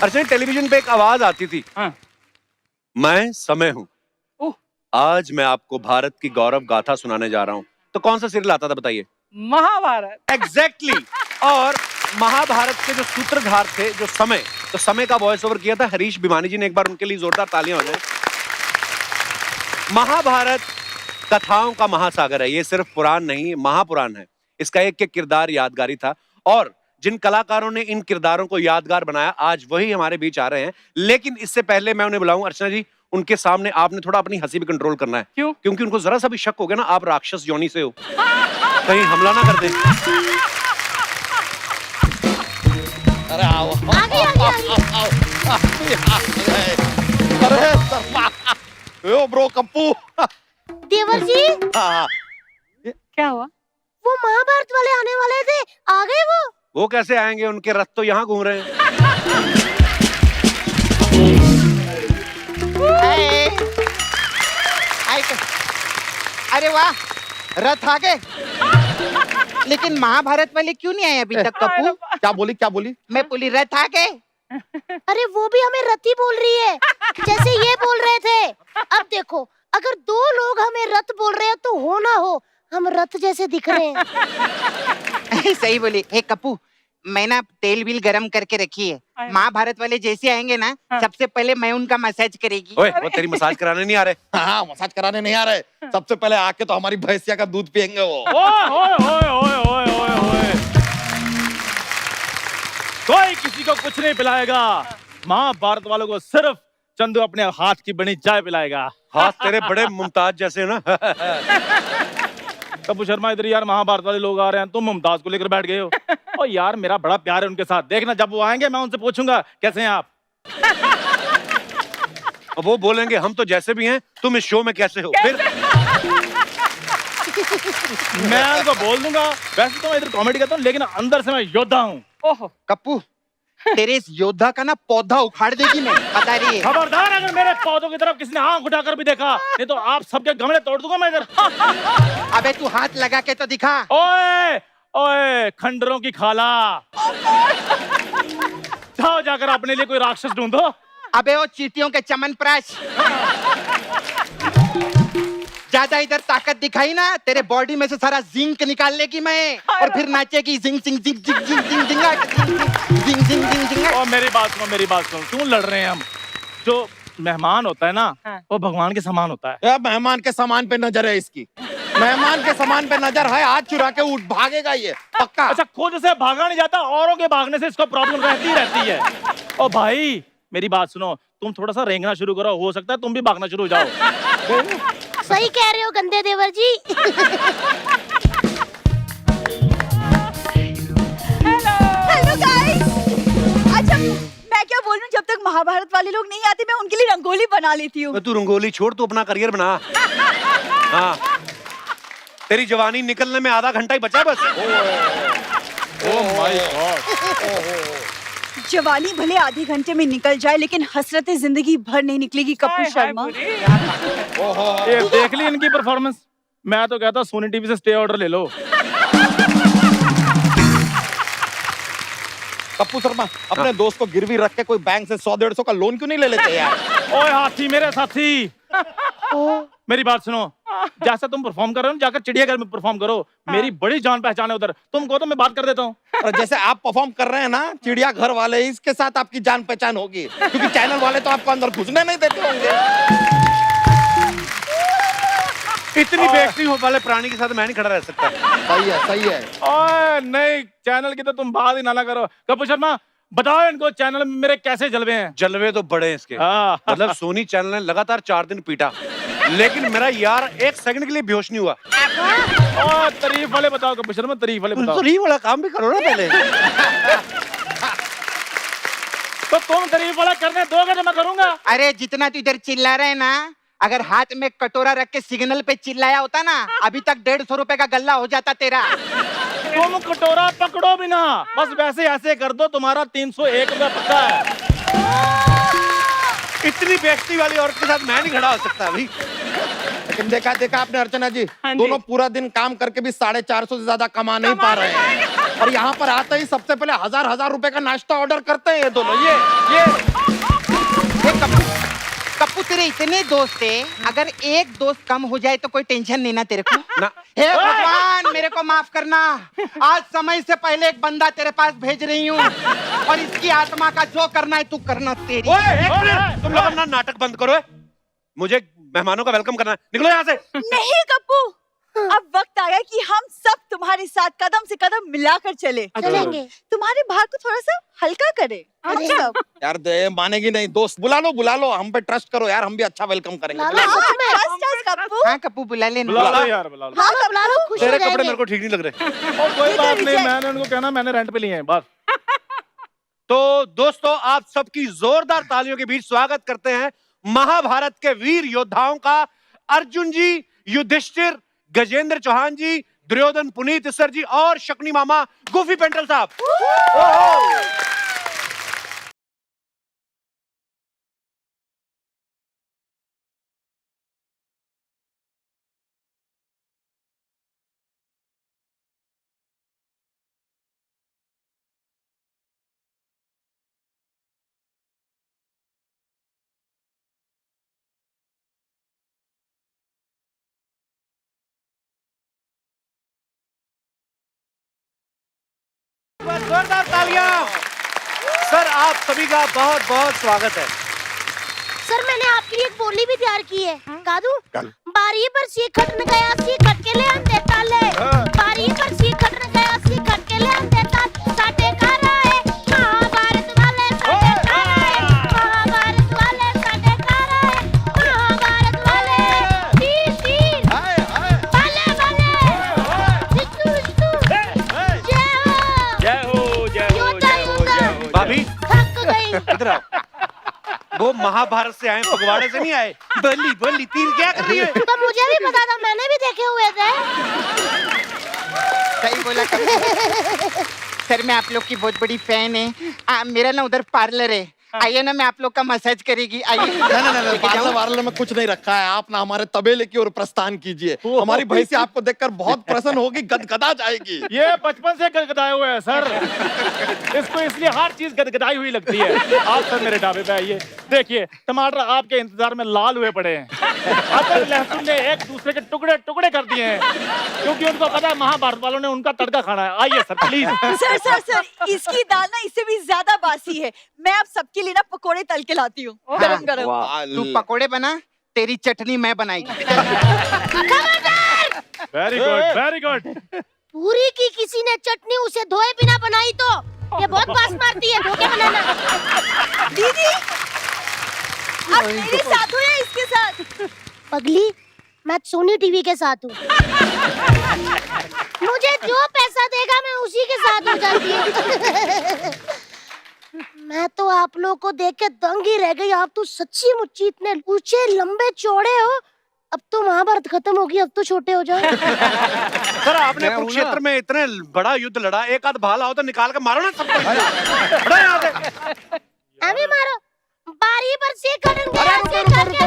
अर्चना, television पे एक आवाज आती थी, हाँ। मैं समय हूँ। आज मैं आपको भारत की गौरव गाथा सुनाने जा रहा हूँ। तो कौन सा सीरियल आता था बताइए? महाभारत। एग्जैक्टली। और महाभारत के जो सूत्रधार थे, जो समय, तो समय का वॉइस ओवर किया था हरीश भिमानी जी ने। एक बार उनके लिए जोरदार तालियां हो जाए। महाभारत कथाओं का महासागर है, ये सिर्फ पुराण नहीं, महापुराण है। इसका एक एक किरदार यादगारी था, और जिन कलाकारों ने इन किरदारों को यादगार बनाया, आज वही हमारे बीच आ रहे हैं। लेकिन इससे पहले मैं उन्हें बुलाऊं, अर्चना जी, उनके सामने आपने थोड़ा अपनी हंसी भी कंट्रोल करना है। क्यों? क्योंकि उनको जरा सा भी शक हो गया ना, आप राक्षस योनि से हो, कहीं हमला ना कर दें। अरे आओ, अरे ओ ब्रो कप्पू। देवर जी, क्या हुआ? वो महाभारत वाले आने वाले थे, आ गए वो कैसे आएंगे? उनके रथ तो यहाँ घूम रहे हैं। अरे वाह, रथ आ गए। लेकिन महाभारत वाले क्यों नहीं आए अभी तक कप्पू? क्या बोली? मैं बोली रथ आ गए। अरे वो भी हमें रथी बोल रही है, जैसे ये बोल रहे थे। अब देखो, अगर दो लोग हमें रथ बोल रहे हैं तो हो ना हो, हम रथ जैसे दिख रहे हैं। सही बोली। हे कप्पू, मैं ना तेल बिल गरम करके रखी है। महाभारत वाले जैसे आएंगे ना, सबसे पहले मैं उनका मसाज करेगी। ओए, वो तेरी मसाज कराने नहीं आ रहे? हाँ, मसाज कराने नहीं आ रहे। सबसे पहले आके तो हमारी भैंसिया का दूध पियेंगे वो। कोई किसी को कुछ नहीं पिलाएगा। महाभारत वालों को सिर्फ चंदू अपने हाथ की बनी चाय पिलाएगा। हाथ तेरे बड़े मुमताज जैसे ना। कप्पू शर्मा, इधर यार, महाभारत वाले लोग आ रहे हैं, तुम मुमताज को लेकर बैठ गए हो। और यार, मेरा बड़ा प्यार है उनके साथ। देखना, जब वो आएंगे मैं उनसे पूछूंगा कैसे हैं आप। और वो बोलेंगे हम तो जैसे भी हैं, तुम इस शो में कैसे हो? फिर मैं उनको बोल दूंगा, वैसे तो मैं इधर कॉमेडी करता हूँ, लेकिन अंदर से मैं योद्धा हूँ। ओहो, कप्पू, तेरे इस योद्धा का ना पौधा उखाड़ देगी मैं, पता रही है। खबरदार, अगर मेरे पौधों की तरफ किसी ने आंख उठाकर भी देखा, नहीं तो आप सबके गमले तोड़ दूंगा मैं इधर। अबे तू हाथ लगा के तो दिखा। ओए ओए, खंडरों की खाला, जाओ जाकर अपने लिए कोई राक्षस ढूंढो। अबे वो चींटियों के चमनप्राश, ज्यादा इधर ताकत दिखाई ना, तेरे बॉडी में से सारा जिंक निकाल लेगी मैं, और फिर नाचेगी जिंग जिंग जिंग जिंग जिंग जिंग जिंग जिंग जिंग जिंग। और मेरी बात सुनो, क्यों लड़ रहे हैं हम? जो मेहमान होता है ना, वो भगवान के समान होता है। यार, मेहमान के सामान पे नजर है इसकी। मेहमान के सामान पे नजर है, हाथ चुरा के उठ भागेगा ये पक्का। अच्छा, खुद से भागा नहीं जाता, औरों के भागने से इसको प्रॉब्लम रहती है। ओ भाई, मेरी बात सुनो, तुम थोड़ा सा रेंगना शुरू करो, हो सकता है तुम भी भागना शुरू हो जाओ। सही कह रहे हो गंदे देवर जी। Hello guys. अच्छा, मैं क्या बोल रही हूँ, जब तक महाभारत वाले लोग नहीं आते मैं उनके लिए रंगोली बना लेती हूँ। तू रंगोली छोड़, तू अपना करियर बना। हाँ, तेरी जवानी निकलने में आधा घंटा ही बचा बस। Oh my God. जवानी भले आधे घंटे में निकल जाए, लेकिन हसरतें जिंदगी भर नहीं निकलेगी कप्पू शर्मा। ये देख ली इनकी परफॉर्मेंस। मैं तो कहता सोनी टीवी से स्टे ऑर्डर ले लो। कप्पू शर्मा, अपने दोस्त को गिरवी रख के कोई बैंक से 100-150 का लोन क्यों नहीं ले लेते यार? ओए हाथी, मेरे साथी, मेरी बात सुनो। जैसा तुम परफॉर्म कर रहे हो, जाकर चिड़ियाघर में परफॉर्म करो। मेरी बड़ी जान पहचान है उधर, तुम कहो तो मैं बात कर देता हूँ। और जैसे आप परफॉर्म कर रहे हैं ना, चिड़ियाघर वाले, इसके साथ आपकी जान पहचान होगी, क्योंकि चैनल वाले तो आपको अंदर घुसने नहीं देते होंगे। इतनी बेइज्जती वाले प्राणी के साथ मैं नहीं खड़ा रह सकता। सही है। ओए नहीं, चैनल की तो तुम बात ही ना करो। कप्पू शर्मा, बताओ इनको चैनल में मेरे कैसे जलवे हैं? जलवे तो बड़े हैं इसके। मतलब सोनी चैनल ने लगातार 4 दिन पीटा, लेकिन मेरा यार 1 सेकंड के लिए बेहोश नहीं हुआ। और तारीफ वाले बताओ कप्पू शर्मा, तारीफ वाले बताओ। तारीफ वाला काम भी करो ना पहले। तो तुम तारीफ वाला करने दोगे तो मैं करूंगा। अरे जितना तू इधर चिल्ला रहे ना, अगर हाथ में कटोरा रख के सिग्नल पे चिल्लाया होता ना, अभी तक 150 रुपए का गल्ला हो जाता तेरा। तुम कटोरा पकड़ो भी ना, बस वैसे ऐसे कर दो, तुम्हारा 301 रुपया पक्का है। इतनी बेइज्जती वाली औरत के साथ मैं नहीं खड़ा हो सकता अभी। लेकिन देखा आपने अर्चना जी, दोनों पूरा दिन काम करके भी 450 से ज्यादा कमा नहीं पा रहे हैं। और यहाँ पर आते ही सबसे पहले 1000 रुपए का नाश्ता ऑर्डर करते हैं ये दोनों। ये कप्पू तेरे इतने दोस्त है, अगर एक दोस्त कम हो जाए तो कोई टेंशन नहीं ना तेरे को ना। हे भगवान मेरे को माफ करना, आज समय से पहले एक बंदा तेरे पास भेज रही हूँ और इसकी आत्मा का जो करना है तू करना तेरी। ओए, एक मिनट, तुम लोग अपना नाटक बंद करो। मुझे मेहमानों का वेलकम करना है, निकलो यहाँ से। नहीं कप्पू, अब वक्त आया कि हम सब तुम्हारे साथ कदम से कदम मिलाकर चले, चलेंगे। तुम्हारे भार को थोड़ा सा हल्का करे हम सब। यार दे मानेगी नहीं, दोस्त बुला लो, हम पे ट्रस्ट करो यार, हम भी अच्छा वेलकम करेंगे। ला लो, सच में। ट्रस्ट कप्पू। हाँ कप्पू बुला लेना। बुला लो यार, बुला लो। हाँ, बुला लो, खुश हो तेरे कपड़े जाएंगे। मेरे को ठीक नहीं लग रहे। ओ, कोई बात नहीं, मैंने उनको कहना मैंने रेंट पे लिए हैं बस। तो दोस्तों, आप सबकी जोरदार तालियों के बीच स्वागत करते हैं महाभारत के वीर योद्धाओं का, अर्जुन जी, युधिष्ठिर, गजेंद्र चौहान जी, दुर्योधन पुनीत सर जी और शकुनी मामा गोफी पेंटल साहब। जोरदार तालियां। सर, आप सभी का बहुत बहुत स्वागत है। सर, मैंने आपके लिए एक बोली भी तैयार की है, गा दूं? बारी पर सी खटन गया, सी खट के ले अंदे ताले। बारी पर सी खटन गया, सी खट के ले अंदे ताले। साटे खारा है महाभारत वाले, साटे खारा है महाभारत वाले, साटे खारा है महाभारत वाले। तीर तीर भाले भाले, जितू जितू, जय हो योद्धा योद्धा। भाभी थक गई। इधर आओ। वो महाभारत से आए, फगवाड़े से नहीं आए। बली बली तीर क्या कर रही है? तो मुझे भी पता था, मैंने भी देखे हुए थे। सही बोला कप्पू। सर मैं आप लोग की बहुत बड़ी फैन है। मेरा ना उधर पार्लर है, आइए ना मैं आप लोग का मसाज करेगी, आइए। नहीं, पार्लर में कुछ नहीं रखा है। आप ना हमारे तबेले की ओर प्रस्थान कीजिए, हमारी भैंसी आपको देखकर बहुत प्रसन्न होगी, गदगदा जाएगी। ये बचपन से गदगदाए हुए हैं सर। इसको इसलिए हर चीज गदगदाई हुई लगती है। आप सर मेरे ढाबे पे आइए, देखिए टमाटर आपके इंतजार में लाल हुए पड़े हैं। अदरक लहसुन ने एक दूसरे के टुकड़े टुकड़े कर दिए हैं, क्योंकि उनको पता है महाभारत वालों ने उनका तड़का खाना है। आइए सर प्लीज। सर इसकी दाल ना इससे भी ज्यादा बासी है, मैं आप सबके लिए ना पकोड़े तल के लाती हूँ गरम गरम। तू पकोड़े बना, तेरी चटनी मैं बनाएगी। Very good very good. पूरी की किसी ने चटनी उसे धोए बिना बनाई तो ये बहुत बास मारती है, धो के बनाना। दीदी आप मेरे साथ हो या इसके साथ? पगली, मैं सोनी टीवी के साथ हूँ। मुझे जो पैसा देगा मैं उसी के साथ हो जाती हूँ। मैं तो आप लोग को देख के दंग ही रह गई। आप तो सच्ची मुच्ची इतने ऊंचे लंबे चौड़े हो। अब तो महाभारत खत्म होगी, अब तो छोटे हो जाओ। सर, आपने कुरुक्षेत्र में इतने बड़ा युद्ध लड़ा, एक आध भाला हो तो निकाल के मारो ना सबको। बड़ा यहाँ से। अभी मारो। बारी पर से खटन गया, से खट के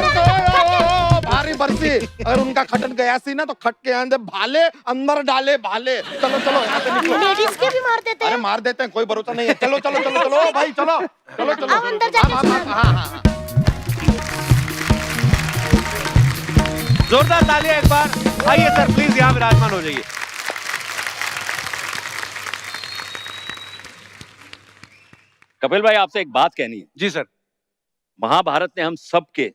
भारी बरसी, अगर उनका खटन गया सी ना तो खट के अंदर भाले अंदर डाले भाले। चलो चलो यहाँ से निकलो। लेडीज के भी मार देते अरे हैं। मार देते हैं, कोई भरोसा नहीं है। चलो चलो चलो चलो भाई, चलो चलो चलो। अब अंदर जाके हाँ। जोरदार तालियां एक बार। आइए सर प्लीज यहाँ विराजमान हो जाइए। कपिल भाई आपसे एक बात कहनी है। जी सर। महाभारत ने हम सबके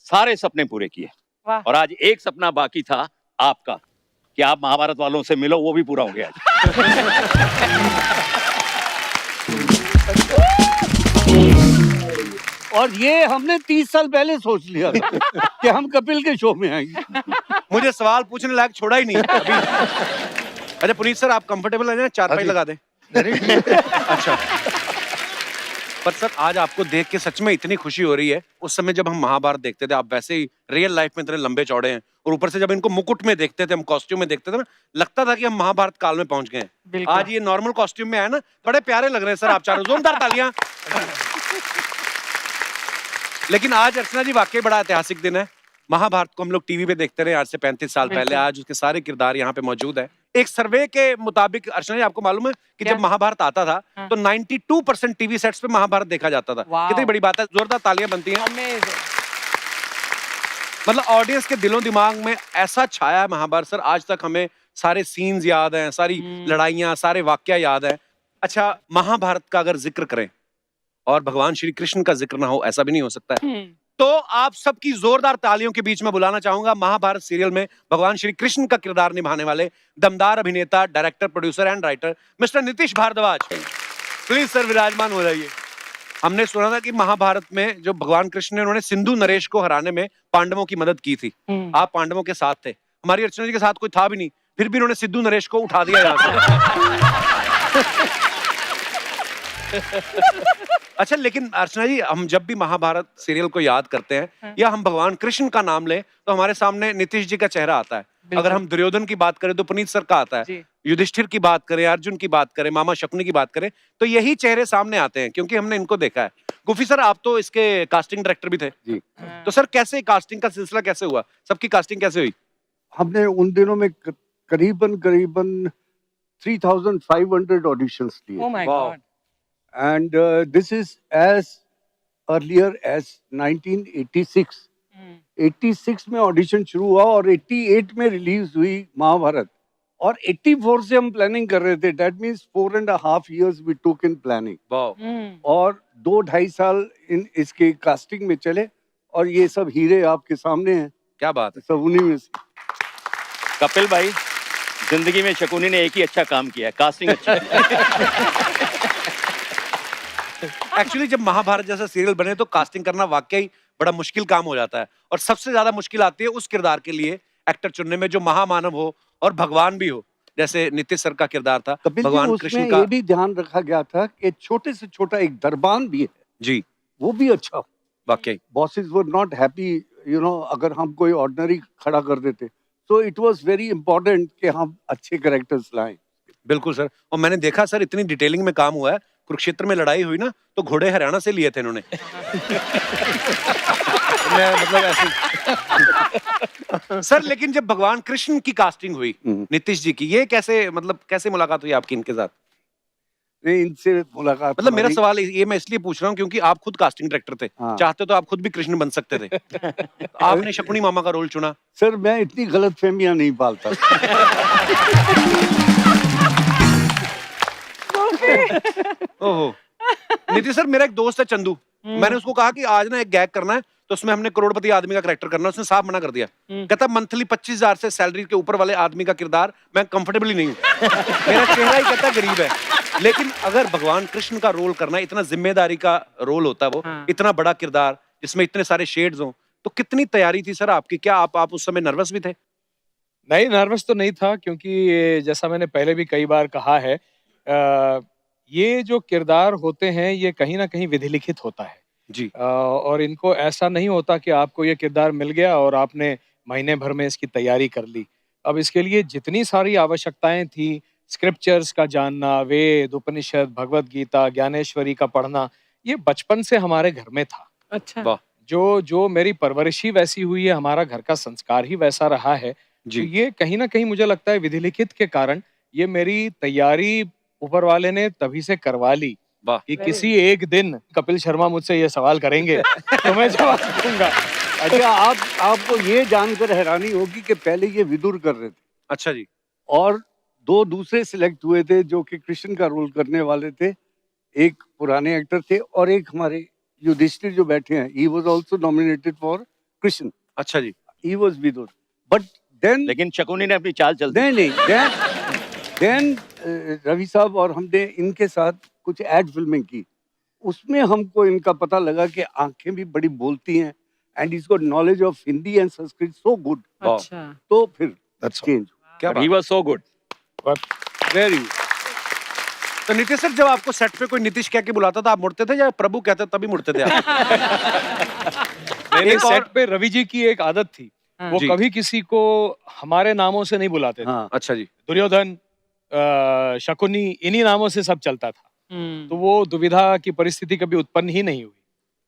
सारे सपने पूरे किए, और आज एक सपना बाकी था आपका, कि आप महाभारत वालों से मिलो, वो भी पूरा हो गया। और ये हमने 30 साल पहले सोच लिया था कि हम कपिल के शो में आएंगे। मुझे सवाल पूछने लायक छोड़ा ही नहीं अभी। अच्छा पुनीत सर, आप कंफर्टेबल है ना? चारपाई लगा दें। अच्छा, पर सर आज आपको देख के सच में इतनी खुशी हो रही है। उस समय जब हम महाभारत देखते थे, आप वैसे ही रियल लाइफ में इतने लंबे चौड़े हैं, और ऊपर से जब इनको मुकुट में देखते थे, हम कॉस्ट्यूम में देखते थे ना, लगता था कि हम महाभारत काल में पहुंच गए हैं। आज ये नॉर्मल कॉस्ट्यूम में है ना, बड़े प्यारे लग रहे हैं सर आप चारों। जोरदार तालियां। लेकिन आज अर्चना जी वाकई बड़ा ऐतिहासिक दिन है। महाभारत को हम लोग टीवी पे देखते रहे आज से 35 साल पहले, आज उसके सारे किरदार यहाँ पे मौजूद है। एक सर्वे के मुताबिक अर्चना जी आपको मालूम है कि क्या? जब महाभारत आता था हाँ। तो 92% टीवी सेट्स पे महाभारत देखा जाता था। वाह। कितनी बड़ी बात है, जोरदार तालियां बनती हैं। Amazing. मतलब ऑडियंस के दिलों दिमाग में ऐसा छाया है महाभारत सर, आज तक हमें सारे सीन्स याद हैं, सारी लड़ाइयां, सारे वाक्य याद हैं। अच्छा, महाभारत का अगर जिक्र करें और भगवान श्री कृष्ण का जिक्र ना हो, ऐसा भी नहीं हो सकता है। तो आप सबकी जोरदार तालियों के बीच में बुलाना चाहूंगा महाभारत सीरियल में भगवान श्री कृष्ण का किरदार निभाने वाले दमदार अभिनेता, director, producer and writer mister Nitish Bhardwaj. Please sir विराजमान हो जाइए। हमने सुना था कि महाभारत में जो भगवान कृष्ण ने, उन्होंने सिंधु नरेश को हराने में पांडवों की मदद की थी। आप पांडवों के साथ थे, हमारी अर्चना जी के साथ कोई था भी नहीं, फिर भी उन्होंने सिद्धू नरेश को उठा दिया यहाँ से। अच्छा, लेकिन अर्चना जी, हम जब भी महाभारत सीरियल को याद करते हैं या हम भगवान कृष्ण का नाम लें तो हमारे सामने नीतीश जी का चेहरा आता है। अगर हम दुर्योधन की बात करें तो पुनीत सर का आता है, युधिष्ठिर की बात करें, अर्जुन की बात करें, मामा शकुनी की बात करें, तो यही चेहरे सामने आते हैं क्योंकि हमने इनको देखा है। गुफी सर, आप तो इसके कास्टिंग डायरेक्टर भी थे जी। तो सर कैसे कास्टिंग का सिलसिला कैसे हुआ, सबकी कास्टिंग कैसे हुई? हमने उन दिनों में करीबन 3500 ऑडिशंस लिए Oh my Wow. God. And this is as earlier as 1986। 86 में ऑडिशन शुरू हुआ और 88 में रिलीज हुई महाभारत, और 84 से हम प्लानिंग कर रहे थे। That means 4.5 years we took in planning, और 2-2.5 साल इन इसके कास्टिंग में चले, और ये सब हीरे आपके सामने हैं, क्या बात है। सब उन्हीं में से। कपिल भाई, जिंदगी में शकुनी ने एक ही अच्छा काम किया है, कास्टिंग अच्छा। एक्चुअली जब महाभारत जैसा सीरियल बने तो कास्टिंग करना वाकई बड़ा मुश्किल काम हो जाता है, और सबसे ज्यादा मुश्किल आती है उस किरदार के लिए एक्टर चुनने में जो महामानव हो और भगवान भी हो, जैसे नीतीश सर का किरदार था कपिल जी, भगवान उसमें कृष्ण का। ये भी ध्यान रखा गया था कि छोटे से छोटा एक दरबान भी है जी, वो भी अच्छा। वाकई bosses were not happy, you know, अगर हम कोई ऑर्डिनरी खड़ा कर देते। So it was very important कि हम अच्छे कैरेक्टर्स लाएं। बिल्कुल सर। और मैंने देखा सर, इतनी डिटेलिंग में काम हुआ है, कुरुक्षेत्र में लड़ाई हुई ना तो घोड़े हरियाणा से लिए थे इन्होंने। मैं मतलब ऐसे सर, लेकिन जब भगवान कृष्ण की कास्टिंग हुई नीतीश जी की, ये कैसे, मतलब कैसे मुलाकात हुई आपकी इनके साथ? नहीं, इनसे मुलाकात मतलब मेरा हमारी- सवाल ये मैं इसलिए पूछ रहा हूँ क्योंकि आप खुद कास्टिंग डायरेक्टर थे। हाँ। चाहते तो आप खुद भी कृष्ण बन सकते थे। आपने शकुनी मामा का रोल चुना। सर, मैं इतनी गलत फहमियां नहीं पालता। ओहो। नीतीश सर, मेरा एक दोस्त है चंदू, मैंने उसको कहा कि आज ना एक गैग करना है तो उसमें हमने करोड़पति आदमी का कैरेक्टर करना है, उसने साफ मना कर दिया। कहता मंथली 25,000 से सैलरी के ऊपर वाले आदमी का किरदार मैं कंफर्टेबली नहीं हूँ। मेरा चेहरा ही कहता गरीब है। लेकिन अगर भगवान कृष्ण का रोल करना, इतना जिम्मेदारी का रोल होता है वो, इतना बड़ा किरदार जिसमें इतने सारे शेड्स हों, तो कितनी तैयारी थी सर आपकी? क्या आप उस समय नर्वस भी थे? नहीं, नर्वस तो नहीं था, क्योंकि जैसा मैंने पहले भी कई बार कहा है, ये जो किरदार होते हैं ये कहीं ना कहीं विधि लिखित होता है जी। और इनको ऐसा नहीं होता कि आपको ये किरदार मिल गया और आपने महीने भर में इसकी तैयारी कर ली। अब इसके लिए जितनी सारी आवश्यकताएं थी, स्क्रिप्चर्स का जानना, वेद, उपनिषद, भगवत गीता, ज्ञानेश्वरी का पढ़ना, ये बचपन से हमारे घर में था। अच्छा। जो मेरी परवरिश ही वैसी हुई है, हमारा घर का संस्कार ही वैसा रहा है। तो ये कहीं ना कहीं मुझे लगता है विधि लिखित के कारण ये मेरी तैयारी ऊपर वाले ने तभी से करवा ली कि किसी एक दिन कपिल शर्मा मुझसे ये सवाल करेंगे तो मैं जवाब दूंगा। अच्छा, आपको ये जानकर हैरानी होगी कि पहले ये विदुर कर रहे थे। अच्छा जी। और 2 दूसरे सिलेक्ट हुए थे जो कि कृष्ण का रोल करने वाले थे। एक पुराने एक्टर थे और एक हमारे युधिष्ठिर जो बैठे हैं, he was also nominated for Krishna. अच्छा जी। He was Vidur, but then लेकिन शकुनी ने अपनी चाल चल दी। नहीं, then रवि साहब और हमने इनके साथ कुछ एड फिल्में की, उसमें हमको इनका पता लगा कि आंखें भी बड़ी बोलती हैं, and is got knowledge of Hindi and Sanskrit so good. अच्छा। तो फिर चेंज। क्या He was so good. Very. तो नीतीश सर, जब आपको सेट पे कोई नीतीश कह के बुलाता था, आप मुड़ते थे या प्रभु कहते तभी मुड़ते थे आप? मेरे सेट पे रवि जी की एक आदत थी, वो जी। कभी किसी को हमारे नामों से नहीं बुलाते थे। हाँ। अच्छा जी। दुर्योधन, शकुनी, इन्हीं नामों से सब चलता था। तो वो दुविधा की परिस्थिति कभी उत्पन्न ही नहीं हुई।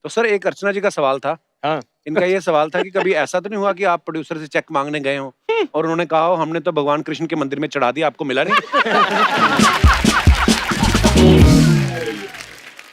तो सर, एक अर्चना जी का सवाल था। हाँ। इनका ये सवाल था कि कभी ऐसा तो नहीं हुआ कि आप प्रोड्यूसर से चेक मांगने गए हो और उन्होंने कहा हो हमने तो भगवान कृष्ण के मंदिर में चढ़ा दिया, आपको मिला नहीं।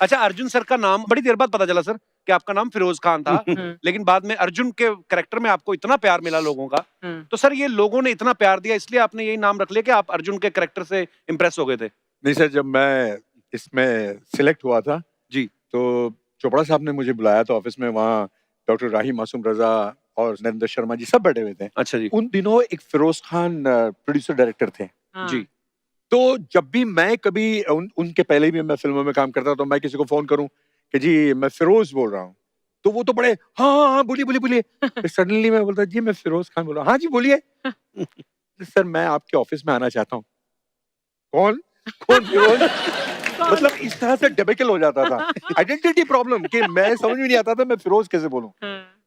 अच्छा, अर्जुन सर का नाम बड़ी देर बाद पता चला सर कि आपका नाम फिरोज खान था, लेकिन बाद में अर्जुन के कैरेक्टर में आपको इतना प्यार मिला लोगों का, तो सर ये लोगों ने इतना प्यार दिया इसलिए आपने यही नाम रख लिया कि आप अर्जुन के कैरेक्टर से इम्प्रेस हो गए थे? नहीं सर, जब मैं इसमें सिलेक्ट हुआ था जी, तो चोपड़ा साहब ने मुझे बुलाया था ऑफिस में, वहाँ डॉक्टर राही मासूम रजा और नरेंद्र शर्मा जी सब बैठे हुए थे। अच्छा जी। उन दिनों एक फिरोज खान प्रोड्यूसर डायरेक्टर थे जी। तो जब भी मैं कभी उनके पहले भी मैं फिल्मों में काम करता तो मैं किसी को फोन करूं कि जी मैं फिरोज बोल रहा हूँ, तो वो तो बड़े हाँ हाँ हाँ बोलिए बोलिए बोलिए। सडनली मैं बोलता जी मैं फिरोज खान बोल रहा हूँ। हाँ जी बोलिए। सर मैं आपके ऑफिस में आना चाहता हूँ। कौन कौन फिरोज? मतलब इस तरह से डेबिकल हो जाता था, आइडेंटिटी प्रॉब्लम कि मैं समझ में नहीं आता था मैं फिरोज कैसे बोलूं।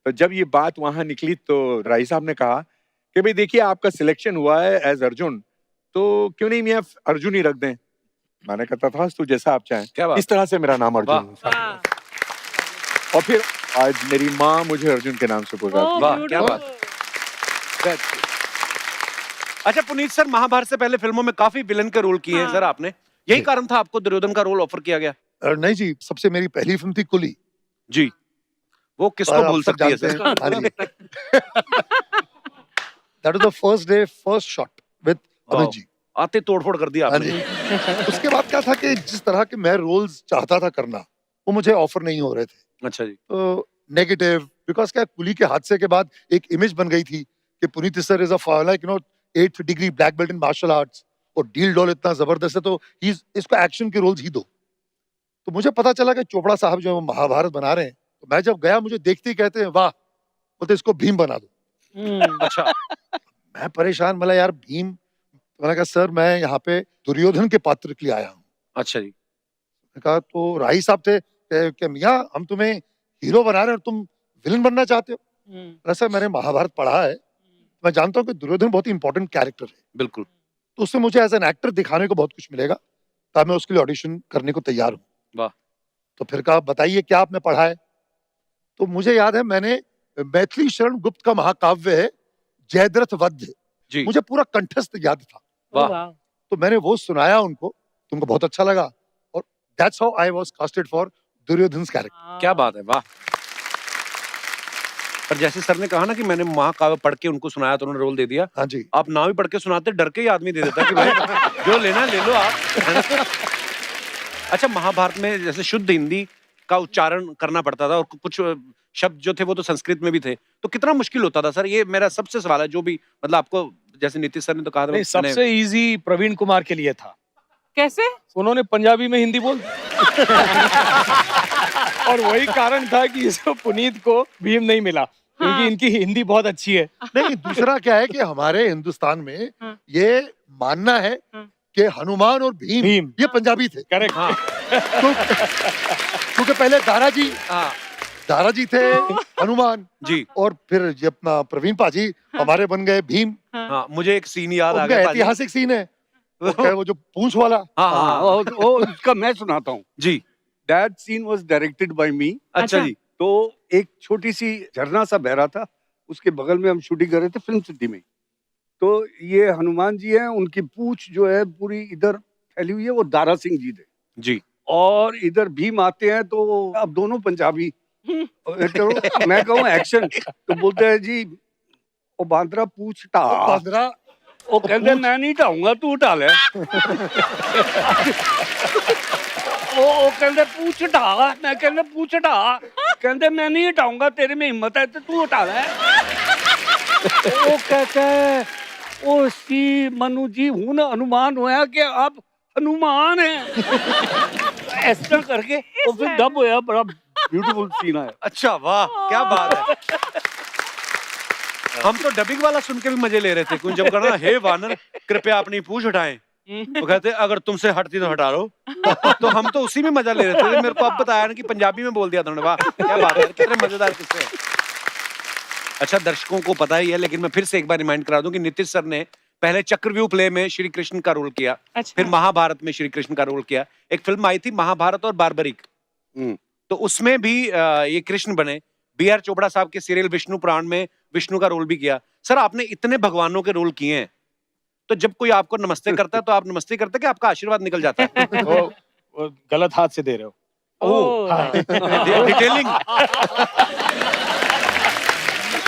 तो जब ये बात वहां निकली तो राही साहब ने कहा कि भाई देखिए आपका सिलेक्शन हुआ है एज अर्जुन, तो क्यों नहीं मियां अर्जुन ही रख दें। मैंने कहता था तू जैसा आप चाहें। इस तरह से मेरा नाम अर्जुन। और फिर आज मेरी माँ मुझे अर्जुन के नाम से पुकारती है। वाह क्या बात। अच्छा पुनीत सर, महाभारत से पहले फिल्मों में काफी विलन के रोल किए हैं सर आपने, यही कारण था आपको दुर्योधन का रोल ऑफर किया गया? नहीं जी, सबसे मेरी पहली फिल्म थी कुली जी। वो किसको भूल सकती है sir? That was the first day first shot with Amit ji. आते तोड़फोड़ कर दिया आपने। उसके बाद क्या था कि जिस तरह के मैं रोल्स चाहता था करना वो मुझे ऑफर नहीं हो रहे थे। अच्छा जी। तो नेगेटिव, बिकॉज क्या कुली के हादसे के बाद एक इमेज बन गई थी कि Puneet sir is a like you know 8th degree black belt in martial arts और डील डॉल इतना जबरदस्त है, तो इसको एक्शन के रोल्स ही दो। तो मुझे पता चला कि चोपड़ा साहब जो महाभारत बना रहे हैं, तो मैं जब गया मुझे देखते ही कहते हैं वाह, बोलते इसको भीम बना दो। अच्छा। मैं परेशान, बोला यार भीम, तो मैंने कहा सर मैं यहाँ पे दुर्योधन के पात्र के लिए आया हूँ। अच्छा जी। कहा तो राही साहब थे कि मियाँ हम तुम्हें हीरो बना रहे हैं और तुम विलन बनना चाहते हो। सर मैंने महाभारत पढ़ा है, मैं जानता हूँ कि दुर्योधन बहुत ही इंपॉर्टेंट कैरेक्टर है। बिल्कुल। तो उससे मुझे एज एन एक्टर दिखाने को बहुत कुछ मिलेगा, तो मैं उसके लिए ऑडिशन करने को तैयार हूँ। वाह। तो फिर कहा बताइए क्या आपने पढ़ा है? तो मुझे याद है मैंने मैथिली शरण गुप्त का महाकाव्य है जयद्रथ वध, मुझे पूरा कंठस्थ याद था। वाह। तो मैंने वो सुनाया उनको, तुमको बहुत अच्छा लगा, और that's how I was casted for Duryodhan's character. क्या बात है, वाह। पर जैसे सर ने कहा ना कि मैंने महाकाव्य पढ़ के उनको सुनाया तो उन्होंने रोल दे दिया। हाँ जी। आप ना भी पढ़ के सुनाते, डर के ही आदमी दे देता कि भाई जो लेना ले लो आप। अच्छा, महाभारत में जैसे शुद्ध हिंदी का उच्चारण करना पड़ता था और कुछ शब्द जो थे वो तो संस्कृत में भी थे, तो कितना मुश्किल होता था सर? ये मेरा सबसे सवाल है, जो भी मतलब आपको जैसे नीतीश सर ने तो कहा था। सबसे इजी प्रवीण कुमार के लिए था। कैसे? उन्होंने पंजाबी में हिंदी बोल और वही कारण था कि इसको पुनीत को भीम नहीं मिला, क्योंकि इनकी हिंदी बहुत अच्छी है। नहीं, दूसरा क्या है कि हमारे हिंदुस्तान में ये मानना है कि हनुमान और भीम ये पंजाबी थे। करेक्ट। क्योंकि पहले दारा जी थे हनुमान जी, और फिर ये अपना प्रवीण पाजी हमारे बन गए भीम। हाँ, मुझे एक सीन याद आ गया, ऐतिहासिक सीन है वो जो पूंछ वाला। उसका मैं सुनाता हूँ जी। That scene was directed by me। अच्छा जी। तो एक छोटी सी झरना सा बह रहा था, उसके बगल में हम शूटिंग कर रहे थे फिल्म सिटी में। तो ये हनुमान जी हैं, उनकी पूंछ जो है पूरी इधर फैली हुई है, वो दारा सिंह जी थे जी। और इधर भीम आते हैं, तो अब दोनों पंजाबी। मैं कहूँ एक्शन, तो बोलते हैं जी ओ बांद्रा पूछ टा। बांद्रा वो कहते मैं नहीं ढाऊंगा, तू ढा ले। वो कहते पूछ ढा, मैं कहते पूछ ढा, कहते मैं नहीं हटाऊंगा, तेरे में हिम्मत है तो तू हटा ले। वो कहते है ओ सी मनु जी हूं ना हनुमान होया कि आप हनुमान है। ऐसा करके और फिर डब होया, बड़ा ब्यूटीफुल सीन है। अच्छा, वाह क्या बात है। हम तो डबिंग वाला सुन के भी मजे ले रहे थे, क्योंकि जब कहना हे वानर कृपया अपनी पूंछ हटाएं, तो कहते अगर तुमसे हटती तो हटा लो। तो हम तो उसी में मजा ले रहे थे। मेरे को अब बताया ना कि पंजाबी में बोल दिया था उन्होंने। वाह क्या बात है, कितने मजेदार किस्से। अच्छा, दर्शकों को पता ही है, लेकिन मैं फिर से एक बार रिमाइंड करा दूं कि नीतीश सर ने पहले चक्रव्यूह प्ले में श्री कृष्ण का रोल किया। अच्छा। फिर महाभारत में श्री कृष्ण का रोल किया। एक फिल्म आई थी महाभारत और बार्बरिक, तो उसमें भी ये कृष्ण बने। बी आर चोपड़ा साहब के सीरियल विष्णु पुराण में विष्णु का रोल भी किया। सर आपने इतने भगवानों के रोल किए हैं, तो जब कोई आपको नमस्ते करता है तो आप नमस्ते करते हैं कि आपका आशीर्वाद निकल जाता है? वो गलत हाथ से दे रहे हो। ओह, हाँ। डिटेलिंग।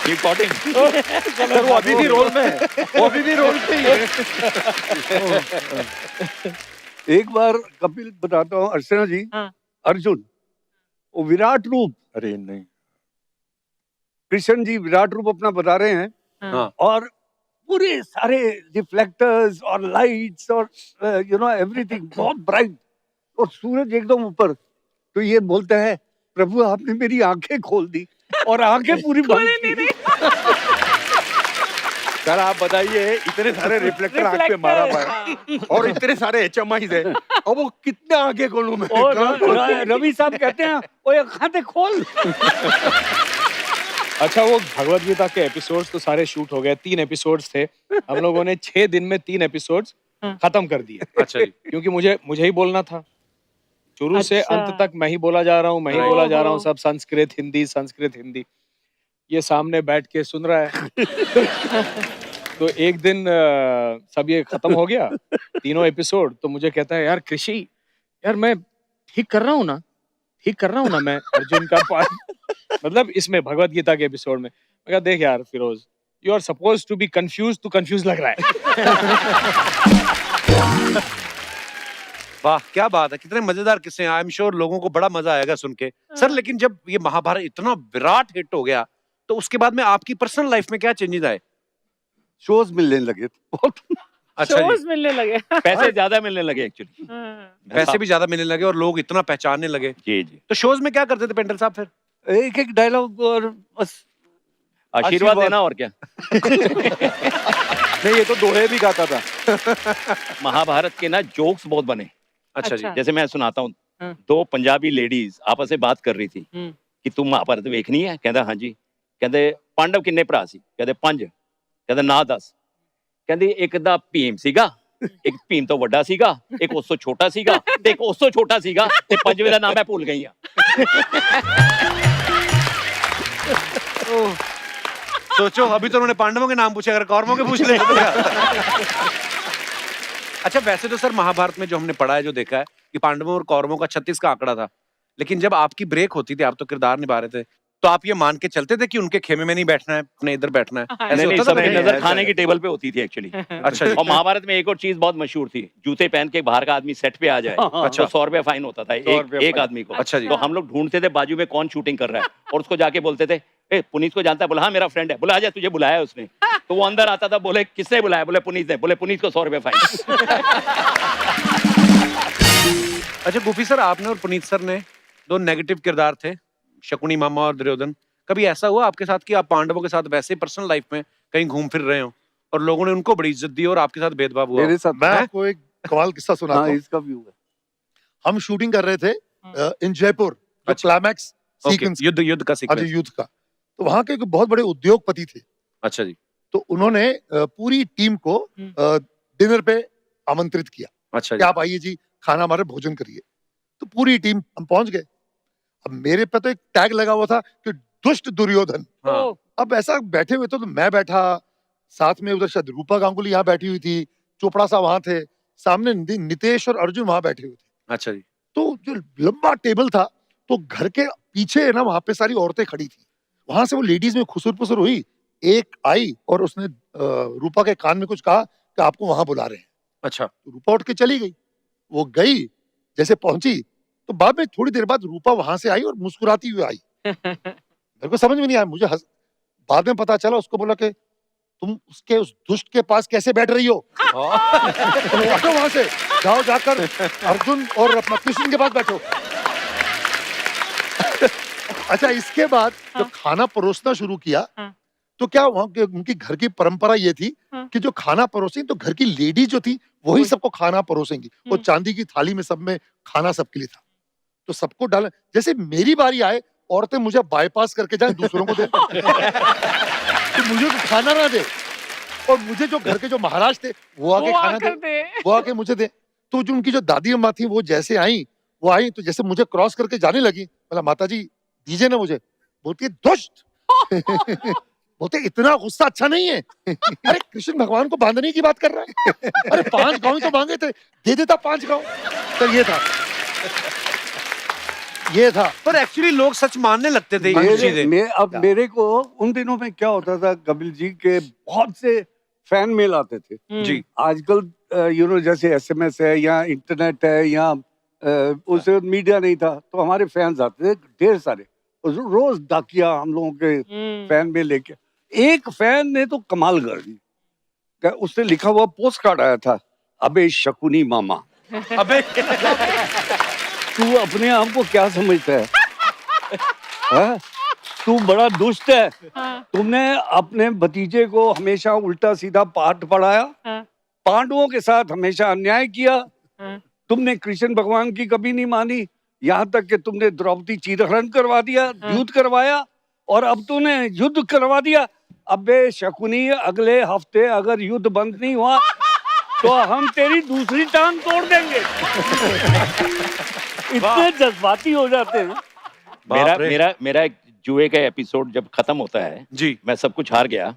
सर वो अभी भी रोल में है, वो अभी भी रोल पे ही है। एक बार कपिल बताता हूँ, अर्चना जी, हाँ। अर्जुन वो विराट रूप, अरे नहीं, कृष्ण जी विराट रूप अपना बता रहे हैं, हाँ। और पूरे सारे रिफ्लेक्टर्स और लाइट्स और यू नो एवरीथिंग बहुत ब्राइट, और सूरज एकदम ऊपर, तो ये बोलता है प्रभु आपने मेरी आंखें खोल दी, और आंखें पूरी बंद की। सर आप बताइए, इतने सारे रिफ्लेक्टर आंख पे मारा हुआ है और इतने सारे HMIs है, और वो कितने आगे खोलूं मैं? रवि साहब कहते हैं वो आंखें खोल। अच्छा, वो भगवत गीता के एपिसोड्स तो सारे शूट हो गए, 3 एपिसोड्स थे, हम लोगों ने 6 दिन में 3 एपिसोड्स खत्म कर दिए। अच्छा जी। क्योंकि मुझे ही बोलना था, शुरू से अच्छा। अंत तक मैं ही बोला जा रहा हूँ, मैं ही बोला जा रहा हूँ, सब संस्कृत हिंदी। ये सामने बैठ के सुन रहा है। तो एक दिन सब ये खत्म हो गया, तीनों एपिसोड, तो मुझे कहता है यार कृषि, यार मैं ठीक कर रहा हूँ ना मैं अर्जुन का पार्ट, मतलब इसमें भगवत गीता के एपिसोड में। मैं कहा देख यार Feroz, you are suppose to be confuse, तू कंफ्यूज लग रहा है। वाह क्या बात है, कितने मजेदार किस्से हैं। आई एम श्योर लोगों को बड़ा मजा आएगा सुन के। सर लेकिन जब ये महाभारत इतना विराट हिट हो गया, तो उसके बाद में आपकी पर्सनल लाइफ में क्या चेंजेस आए? शोज मिलने लगे बहुत। अच्छा शोज जी, मिलने लगे। पैसे ज्यादा मिलने लगे एक्चुअली, पैसे भी ज्यादा मिलने लगे और लोग इतना पहचानने लगे। जी जी। तो शोज में क्या करते थे पेंडल साहब फिर? एक एक डायलॉग और बस आशीर्वाद देना और क्या। नहीं, ये तो दोहे भी गाता था। महाभारत के ना जोक्स बहुत बने। अच्छा जी। जैसे मैं सुनाता हूँ, हाँ। 2 पंजाबी लेडीज आपस में बात कर रही थी कि तुम महाभारत वेखनी है? कहता हाँ जी। कहते पांडव किन्ने भरा सी? कहते 5। कहते ना 10। कहते एक दा भीम सीगा, एक भीम तो वड्डा सीगा, एक उससे छोटा सीगा, ते एक उससे छोटा सीगा, ते पंजवें दा नाम मैं भूल गई हां। सोचो अभी तो उन्होंने पांडवों के नाम पूछे, अगर कौरवों के पूछ ले। अच्छा वैसे तो सर महाभारत में जो हमने पढ़ा है, जो देखा है कि पांडवों और कौरवों का 36 का आंकड़ा था, लेकिन जब आपकी ब्रेक होती थी, आप तो किरदार निभा रहे थे, तो आप ये मान के चलते थे कि उनके खेमे में नहीं बैठना है, अपने इधर बैठना है? ऐसे नहीं, होता था? सबकी नजर खाने की टेबल पे होती थी एक्चुअली। अच्छा जी। और महाभारत में एक और चीज बहुत मशहूर थी, जूते पहन के बाहर का आदमी सेट पे आ जाए, अच्छा। तो 100 रुपया फाइन होता था एक आदमी को। अच्छा जी। तो हम लोग ढूंढते थे बाजू में कौन शूटिंग कर रहा है, और उसको जाके बोलते थे ए पुनीत को जानता है? बोला हाँ मेरा फ्रेंड है। बोला आजा, तुझे बुलाया है उसने। तो वो अंदर आता था, बोले किसने बुलाया? बोले पुनीत ने। बोले पुनीत को 100 रुपया फाइन। अच्छा गोपी सर, आपने और पुनीत सर ने 2 नेगेटिव किरदार थे, शकुनी मामा और दुर्योधन। कभी ऐसा हुआ आपके साथ कि आप पांडवों के साथ वैसे पर्सनल लाइफ में कहीं घूम फिर रहे हो और लोगों ने उनको बड़ी इज्जत दी और आपके साथ भेदभाव हुआ? मेरे साथ मैं आपको एक कमाल किस्सा सुनाता हूँ। इसका भी हुआ। हम शूटिंग कर रहे थे इन जयपुर, जो क्लाइमैक्स सीक्वेंस, युद्ध का सीक्वेंस। युद्ध का। तो वहाँ के बहुत बड़े उद्योगपति थे। अच्छा जी। तो उन्होंने पूरी टीम को डिनर पे आमंत्रित किया। अच्छा कि जी। आप आइए जी, खाना हमारे भोजन करिए। तो पूरी टीम हम पहुंच गए। अब मेरे पे तो एक टैग लगा हुआ था कि दुष्ट दुर्योधन। हाँ। अब ऐसा बैठे हुए तो मैं बैठा, साथ में उधर शायद रूपा गांगुली यहाँ बैठी हुई थी, चोपड़ा साहब वहां थे, सामने नितेश और अर्जुन वहां बैठे हुए थे। अच्छा जी। तो जो लंबा टेबल था, तो घर के पीछे ना वहां पे सारी औरतें खड़ी थी। वहां से वो लेडीज में खुसुर पुसुर हुई, एक आई और उसने रूपा के कान में कुछ कहा कि आपको वहां बुला रहे हैं। अच्छा। तो रूपा उठ के चली गई। वो गई, जैसे पहुंची तो बाद में थोड़ी देर बाद रूपा वहां से आई और मुस्कुराती हुई आई। मेरे को समझ में नहीं आया, मुझे बाद में पता चला, उसको बोला कि तुम उसके उस दुष्ट के पास कैसे बैठ रही हो? उठो वहां से, जाओ जाकर अर्जुन और अपना कृष्ण के पास बैठो। अच्छा, इसके बाद जब खाना परोसना शुरू किया, तो क्या वहां उनकी घर की परंपरा ये थी कि जो खाना परोसेंगी तो घर की लेडी जो थी वही सबको खाना परोसेंगी। वो चांदी की थाली में सब में खाना सबके लिए था, तो सबको डाला। जैसे मेरी बारी आए, औरतें मुझे बाईपास करके जाए, दूसरों को दे। तो मुझे तो खाना ना दे, और मुझे जो घर के जो महाराज थे वो आके खाना दे, वो आके मुझे दे। तो जो उनकी जो दादी अम्मा थी, वो जैसे आई, वो आई तो जैसे मुझे क्रॉस करके जाने लगी। बोला माता जी दीजिए ना मुझे। बोलती है दुष्ट। बोलते इतना गुस्सा अच्छा नहीं है। अरे कृष्ण भगवान को बांधने की बात कर रहा है। अरे 5 गांव तो मांगे थे, दे देता 5 गांव। तो ये था पर एक्चुअली लोग सच मानने लगते थे ये चीजें। अब मेरे को उन दिनों में क्या होता था, कपिल जी के बहुत से फैन मेल आते थे जी। आजकल जैसे SMS है या इंटरनेट है या उस मीडिया नहीं था, तो हमारे फैंस आते थे ढेर सारे, रोज डाकिया हम लोगों के फैन में लेके। एक फैन ने तो कमाल कर दी, उसने लिखा हुआ पोस्ट कार्ड आया था, अबे शकुनी मामा। अबे तू अपने आप को क्या समझता है? हाँ? तू बड़ा दुष्ट है। तुमने अपने भतीजे को हमेशा उल्टा सीधा पाठ पढ़ाया, पांडवों के साथ हमेशा अन्याय किया, तुमने कृष्ण भगवान की कभी नहीं मानी, यहाँ तक कि तुमने द्रौपदी चीरहरण करवा दिया, युद्ध करवाया, और अब तूने युद्ध करवा दिया। अबे शकुनी, अगले हफ्ते अगर युद्ध बंद नहीं हुआ तो हम तेरी दूसरी टांग तोड़ देंगे। इतने जज्बाती हो जाते हैं। मेरा एक जुए का एपिसोड जब खत्म होता है जी, मैं सब कुछ हार गया,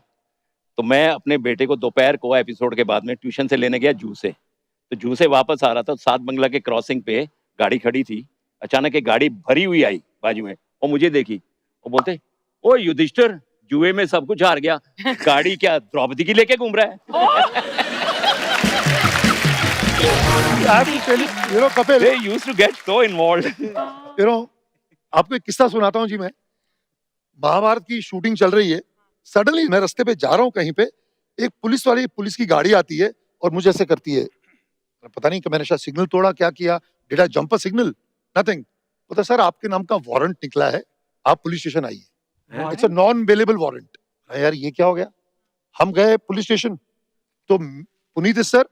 तो मैं अपने बेटे को दोपहर को एपिसोड के बाद में ट्यूशन से लेने गया जू से। तो जू से वापस आ रहा था, 7 बंगला के क्रॉसिंग पे गाड़ी खड़ी थी, अचानक एक गाड़ी भरी हुई आई बाजू में और मुझे देखी और बोलते, ओ युधिष्ठिर, जुए में सब कुछ हार गया, गाड़ी क्या द्रौपदी की लेके घूम रहा है? Kapil, They used to get so involved. आपको एक किस्सा सुनाता हूँ जी। मैं महाभारत की शूटिंग चल रही है, सडनली मैं रास्ते पे जा रहा हूँ कहीं पे, एक पुलिस की गाड़ी आती है और मुझे ऐसे करती है, पता नहीं कि मैंने शायद सिग्नल तोड़ा, क्या किया, did I jump a signal, nothing. पता सर आपके नाम का वारंट निकला है, आप पुलिस स्टेशन आइए, it's a non available warrant. यार ये क्या हो गया? हम गए पुलिस स्टेशन, तो पुनीत सर,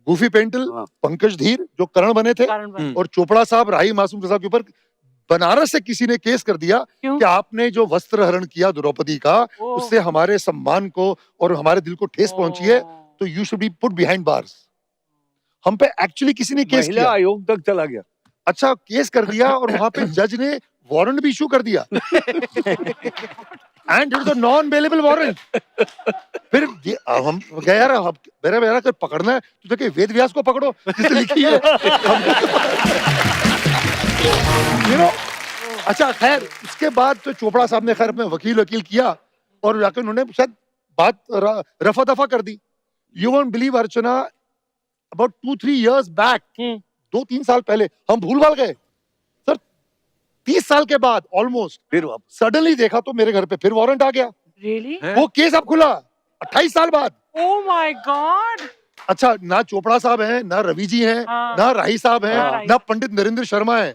गूफी पेंटल, पंकज धीर जो करण बने थे, और चोपड़ा साहब, राही मासूम साहब के ऊपर बनारस से किसी ने केस कर दिया कि आपने जो वस्त्र हरण किया द्रौपदी का, उससे हमारे सम्मान को और हमारे दिल को ठेस पहुंची है, तो you should be put behind bars. हम पे एक्चुअली किसी ने केस किया, आयोग तक चला गया। अच्छा, केस कर दिया और वहां पे जज ने वारंट भी इशू कर दिया, and it was a non available warrant. फिर हम गए, यार मेरा कोई पकड़ना है तो देखिए वेद व्यास को पकड़ो जिसने लिखी है। अच्छा खैर, उसके बाद तो चोपड़ा साहब ने खैर अपने वकील किया और जाकर उन्होंने शायद बात रफा दफा कर दी। You won't believe Archana, about 2-3 years back, 2-3 साल पहले हम भूल गए सर, 30 साल के बाद ऑलमोस्ट फिर सडनली देखा तो मेरे घर पे फिर वारंट आ गया। Really? वो केस अब खुला 28 साल बाद। Oh my God! अच्छा, ना चोपड़ा साहब हैं, ना रवि जी हैं, ना राही साहब हैं, ना पंडित नरेंद्र शर्मा हैं,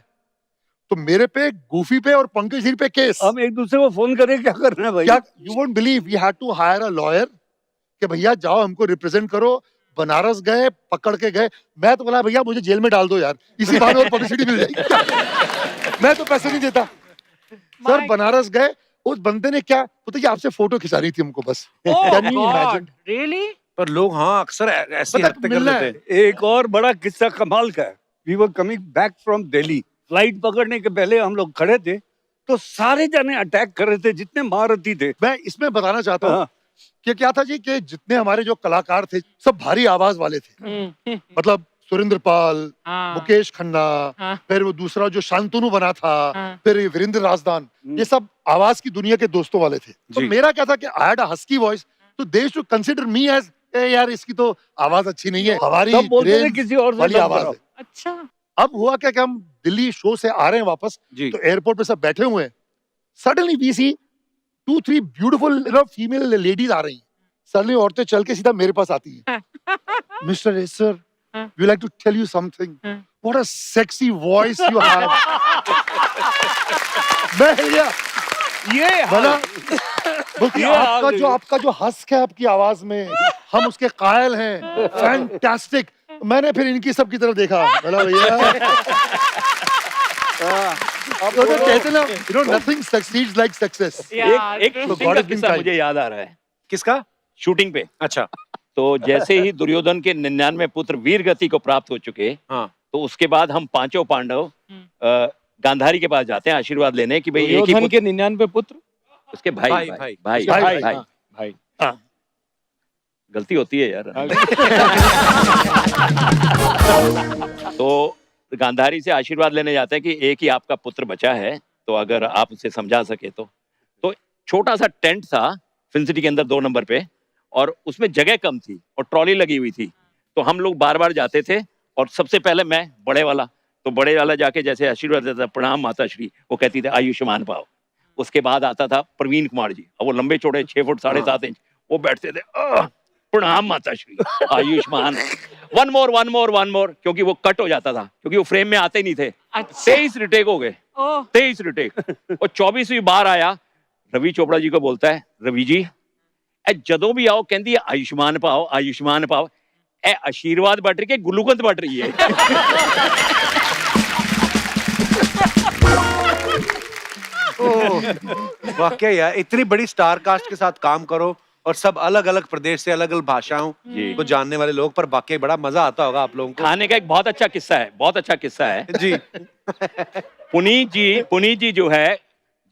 तो मेरे पे, गूफी पे और पंकज धीर पे केस। हम एक दूसरे को फोन करें, क्या करना है भाई? क्या you won't believe, we had to hire a lawyer कि भैया जाओ हमको रिप्रेजेंट करो। बनारस गए, पकड़ के गए, मैं तो बोला भैया मुझे जेल में डाल दो यार, इसी बहाने और पब्लिसिटी मिल जाएगी। मैं तो पैसे नहीं देता। सर बनारस गए, उस बंदे ने क्या पता कि आपसे फोटो खिंचा रही थी हमको बस। Can you imagine? Really? पर लोग हाँ अक्सर ऐसी हरकतें कर लेते हैं। एक और बड़ा किस्सा कमाल का है। We were coming back from Delhi, flight पकड़ने के पहले हम लोग खड़े थे, तो सारे जने अटैक कर रहे थे जितने महारथी थे। मैं इसमें बताना चाहता हूँ कि क्या था जी कि जितने हमारे जो कलाकार थे सब भारी आवाज वाले थे, मतलब सुरेंद्र पाल, मुकेश खन्ना, फिर वो दूसरा जो शांतनु बना था, फिर वीरेंद्र राजदान, ये सब आवाज की दुनिया के दोस्तों वाले थे। तो मेरा क्या था कि I had a husky voice, तो they should consider me as, यार इसकी तो आवाज अच्छी नहीं है, हमारी किसी और वाली आवाज है। अच्छा, अब हुआ क्या कि हम दिल्ली शो से आ रहे हैं वापस, तो एयरपोर्ट पे सब बैठे हुए हैं, suddenly we see 2-3 beautiful female ladies आ रही हैं। सडनली औरतें चल के सीधा मेरे पास आती हैं। Mister Acer, we like to tell you something. What a sexy voice you have. आपका जो हस्क है आपकी आवाज में, हम उसके कायल हैं, फैंटास्टिक। मैंने फिर इनकी सबकी तरफ देखा, बोला भैया तो कहते ना, you know nothing succeeds like success. एक शूटिंग का किस्सा मुझे याद आ रहा है। किसका? शूटिंग पे। अच्छा। तो जैसे ही दुर्योधन के 99 पुत्र वीर गति को प्राप्त हो चुके, तो उसके बाद हम पांचों पांडव गांधारी के पास जाते हैं आशीर्वाद लेने कि भाई एक ही के 99 पुत्र। उसके भाई भाई, भाई भाई। भाई भाई, भाई, हाँ, भाई। गलती होती है यार। तो गांधारी से आशीर्वाद लेने जाते हैं कि एक ही आपका पुत्र बचा है, तो अगर आप उसे समझा सके तो छोटा सा टेंट था फिल्म सिटी के अंदर 2 नंबर पे, और उसमें जगह कम थी और ट्रॉली लगी हुई थी, तो हम लोग बार बार जाते थे। और सबसे पहले मैं बड़े वाला जाके जैसे आशीर्वाद देता था, प्रणाम माता श्री, वो कहती थी आयुष्मान पाओ। उसके बाद आता था प्रवीण कुमार जी, अब वो लंबे चौड़े 6 फुट 7.5 इंच, वो बैठते थे, प्रणाम माता श्री, आयुष्मान, वन मोर, क्योंकि वो कट हो जाता था, क्योंकि वो फ्रेम में आते ही नहीं थे। 23 रिटेक हो गए, 23 रिटेक, और 24वीं बार आया, रवि चोपड़ा जी को बोलता है, रवि जी जदों भी आओ कहती है आयुष्मान पाओ, आयुष्मान पाओ। आशीर्वाद बट रही है, गुलूकंद बट रही है। वाकई यार, इतनी बड़ी स्टार कास्ट के साथ काम करो और सब अलग अलग प्रदेश से अलग अलग भाषाओं को जानने वाले लोग, पर वाकई बड़ा मजा आता होगा आप लोगों को। खाने का एक बहुत अच्छा किस्सा है जी। पुनीत जी जो है,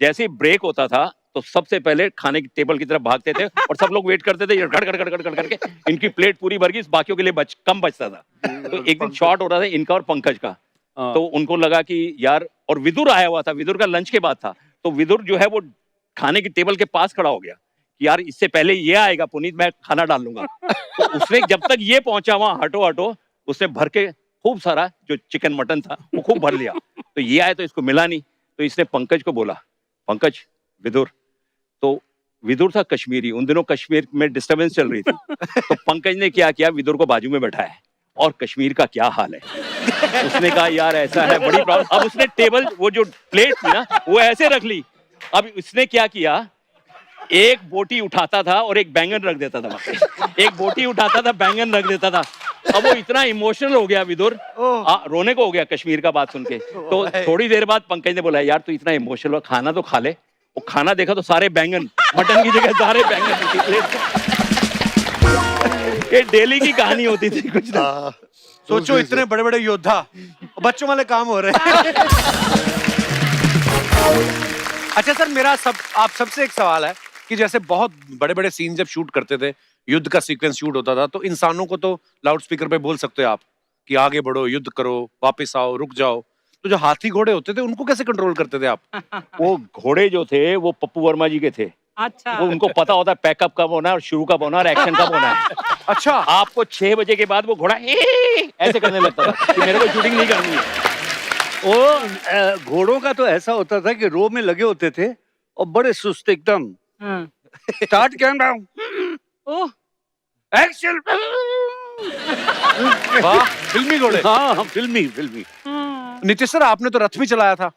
जैसे ब्रेक होता था तो सबसे पहले खाने की टेबल की तरफ भागते थे और सब लोग वेट करते थे, गड़ गड़ गड़ गड़ गड़ करके इनकी प्लेट पूरी भर गई, बाकियों के लिए कम बचता था। तो एक दिन शॉट हो रहा था इनका और पंकज का, तो उनको लगा कि यार, और विदुर आया हुआ था, विदुर का लंच के बाद था, तो विदुर जो है वो खाने की टेबल के पास खड़ा हो गया कि यार इससे पहले ये आएगा पुनीत, मैं खाना डाल लूंगा। तो उसने जब तक ये पहुंचा वहां हटो उसने भर के खूब सारा जो चिकन मटन था वो खूब भर लिया। तो ये आया तो इसको मिला नहीं, तो इसने पंकज को बोला, पंकज विदुर, तो विदुर था कश्मीरी, उन दिनों कश्मीर में डिस्टर्बेंस चल रही थी, तो पंकज ने क्या किया, विदुर को बाजू में बैठाया, और कश्मीर का क्या हाल है। उसने कहा यार ऐसा है, बड़ी प्रॉब्लम। अब उसने टेबल, वो जो प्लेट थी ना, वो ऐसे रख ली। अब इसने क्या किया, एक बोटी उठाता था और एक बैंगन रख देता था, एक बोटी उठाता था, बैंगन रख देता था। अब वो इतना इमोशनल हो गया विदुर, रोने को हो गया कश्मीर का बात सुन के। तो थोड़ी देर बाद पंकज ने बोला, यार तू इतना इमोशनल हो, खाना तो खा ले। वो खाना देखा तो सारे बैंगन, मटन की जगह सारे बैंगन। ये डेली की कहानी होती थी कुछ ना। सोचो इतने बड़े बड़े योद्धा, बच्चों वाले काम हो रहे हैं। अच्छा सर, मेरा आप सबसे एक सवाल है कि जैसे बहुत बड़े बड़े सीन जब शूट करते थे, युद्ध का सीक्वेंस शूट होता था, तो इंसानों को तो लाउड स्पीकर पे बोल सकते हो आप कि आगे बढ़ो, युद्ध करो, वापस आओ, रुक जाओ। तो जो हाथी घोड़े होते थे उनको कैसे कंट्रोल करते थे आप? वो घोड़े जो थे वो पप्पू वर्मा जी के थे। अच्छा। वो उनको पता होता है पैकअप कब होना है और शुरू कब होना है और एक्शन कब होना है। अच्छा। आपको 6 बजे के बाद वो घोड़ा ऐसे करने लगता था कि मेरे को शूटिंग नहीं करनी है। वो घोड़ों का तो ऐसा होता था कि रो में लगे होते थे और बड़े सुस्त एकदम। Start camera, action. वाह, फिल्मी घोड़े। हाँ, फिल्मी। नीतीश सर, आपने तो रथ भी चलाया था,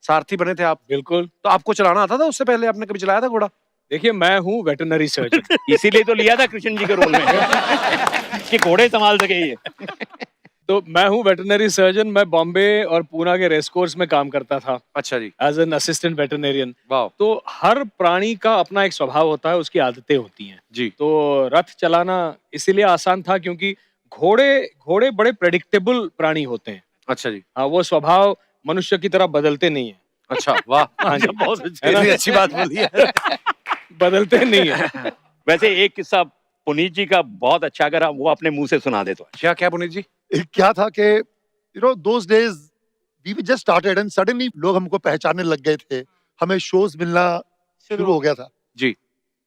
सारथी बने थे आप। बिल्कुल। तो आपको चलाना आता था उससे पहले? आपने कभी चलाया था घोड़ा? देखिए, मैं हूँ वेटरनरी सर्जन। इसीलिए तो लिया था कृष्ण जी के रोल में कि घोड़े संभाल सके ये। तो मैं हूँ वेटरनरी सर्जन। मैं बॉम्बे और पूना के रेस कोर्स में काम करता था। अच्छा जी। As an assistant veterinarian. वाह। तो हर प्राणी का अपना एक स्वभाव होता है, उसकी आदतें होती हैं जी। तो रथ चलाना इसीलिए आसान था क्योंकि घोड़े बड़े प्रेडिक्टेबल प्राणी होते हैं। अच्छा जी। हाँ, वो स्वभाव मनुष्य की तरह बदलते नहीं है। अच्छा, वाह। हाँ जी, बहुत अच्छी बात बोली है। बदलते नहीं है। वैसे एक किस्सा पुनीत जी का बहुत अच्छा, अगर वो अपने मुंह से सुना दे तो। क्या पुनीत जी? क्या था कि those days we just started and suddenly लोग हमको पहचानने लग गए थे, हमें शोज मिलना शुरू हो गया था जी।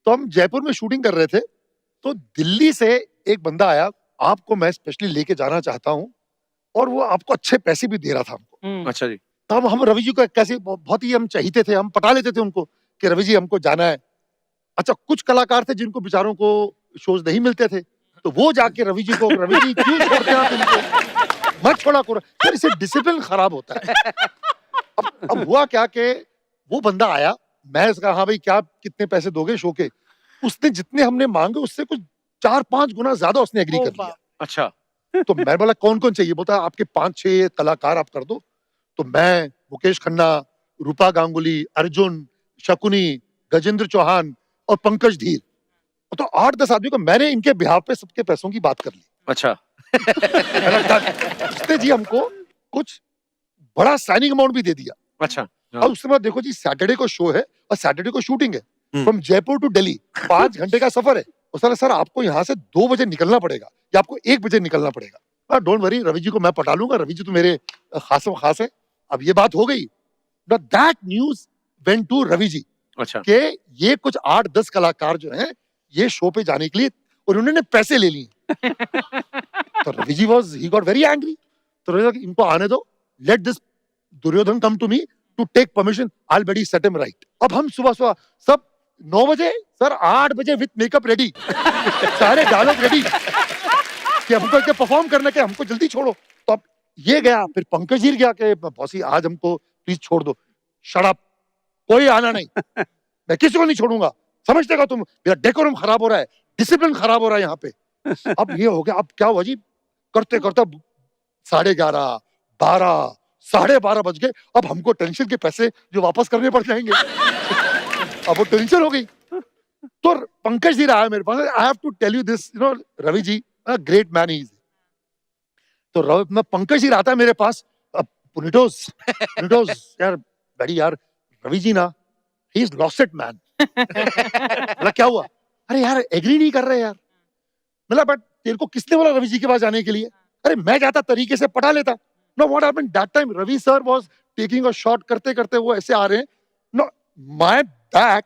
तो हम जयपुर में शूटिंग कर रहे थे, तो दिल्ली से एक बंदा आया, आपको मैं स्पेशली लेके जाना चाहता हूँ, और वो आपको अच्छे पैसे भी दे रहा था हमको। अच्छा जी। तब हम रवि जी को कैसे बहुत ही हम चाहते थे, हम पटा लेते थे उनको कि रवि जी हमको जाना है। अच्छा, कुछ कलाकार थे जिनको बेचारों को शोज नहीं मिलते थे, तो वो जाके रवि जी को, रवि जी क्यों छोड़ते हैं आप इनको, मत छोड़ा करो, फिर इससे डिसिप्लिन खराब होता है। अब हुआ क्या कि वो बंदा आया, मैं कहा हाँ भाई क्या कितने पैसे दोगे शो के? उसने जितने हमने मांगे उससे कुछ 4-5 गुना ज्यादा उसने एग्री कर लिया। अच्छा। तो मैं बोला कौन कौन चाहिए? बोलता आपके 5-6 कलाकार आप कर दो। तो मैं, मुकेश खन्ना, रूपा गांगुली, अर्जुन, शकुनी, गजेंद्र चौहान और पंकज धीर, तो 8-10 आदमी को मैंने इनके बिहाफ पे सबके पैसों की बात कर ली। अच्छा। उसने जी हमको कुछ बड़ा साइनिंग अमाउंट भी दे दिया। अच्छा। अब उसके बाद देखो जी, सैटरडे को शो है और सैटरडे को शूटिंग है, फ्रॉम जयपुर टू दिल्ली 5 घंटे का सफर है। और सर आपको यहाँ से 2 बजे निकलना पड़ेगा या आपको 1 बजे निकलना पड़ेगा। डोंट वरी, रवि जी को मैं पटा लूंगा, रवि जी तो मेरे खास है। अब ये बात हो गई। That news went to Ravi ji. अच्छा। कि ये कुछ 8-10 कलाकार जो हैं ये शो पे जाने के लिए, और उन्होंने पैसे ले लिए। तो Ravi ji he got very angry. तो रवि जी, इनको आने दो, let this Duryodhan come to me to take permission, I will set him right. अब हम सुबह सब 9 बजे, सर 8 बजे विथ मेकअप रेडी, सारे डायलॉग रेडी कि हमको परफॉर्म करने के, हमको जल्दी छोड़ो। तो अब ये गया, फिर पंकज जी गया कि बॉसी आज हमको प्लीज छोड़ दो। शट अप, कोई आना नहीं, मैं किसी को नहीं छोड़ूंगा। समझते हो तुम, मेरा डेकोरम खराब हो रहा है, डिसिप्लिन खराब हो रहा है यहाँ पे। अब ये हो गया, अब क्या हुआ जी, करते करते 11:30, 12, 12:30 बज गए। अब हमको टेंशन के पैसे जो वापस करने पड़ जाएंगे। अब वो टेंशन हो गई। तो पंकज जी रहा है मेरे पास। I have to tell you this, you know, Ravi ji great man he is. तो पंकज जी आता है मेरे पास, पुनिटोस यार बड़ी यार, रवि जी ना, he is lost it man. मतलब क्या हुआ? अरे यार एग्री नहीं कर रहे यार। मतलब बट तेरे को किसने बोला रवि जी के पास जाने के लिए? अरे मैं जाता तरीके से पटा लेता। No what happened that time, Ravi sir was taking a shot, करते करते वो ऐसे आ रहे हैं, नो माय बैक,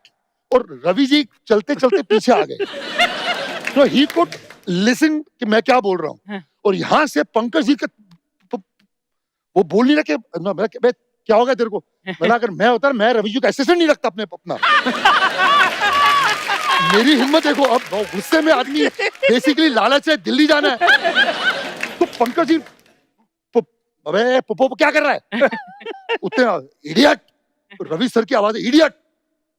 और रवि जी चलते चलते पीछे आ गए। तो ही कुड लिसन कि मैं क्या बोल रहा हूँ। और यहाँ से पंकज जी का वो बोल नहीं रहा कि मैं क्या हो गया तेरे को? मतलब अगर मैं होता, मैं रवि जी का असिस्टेंट नहीं रखता अपना। मेरी हिम्मत देखो, अब गुस्से में आदमी बेसिकली लालच है, दिल्ली जाना है। तो पंकज जी, अबे पोपो क्या कर रहा है? उतने इडियट, रवि सर की आवाज है, इडियट।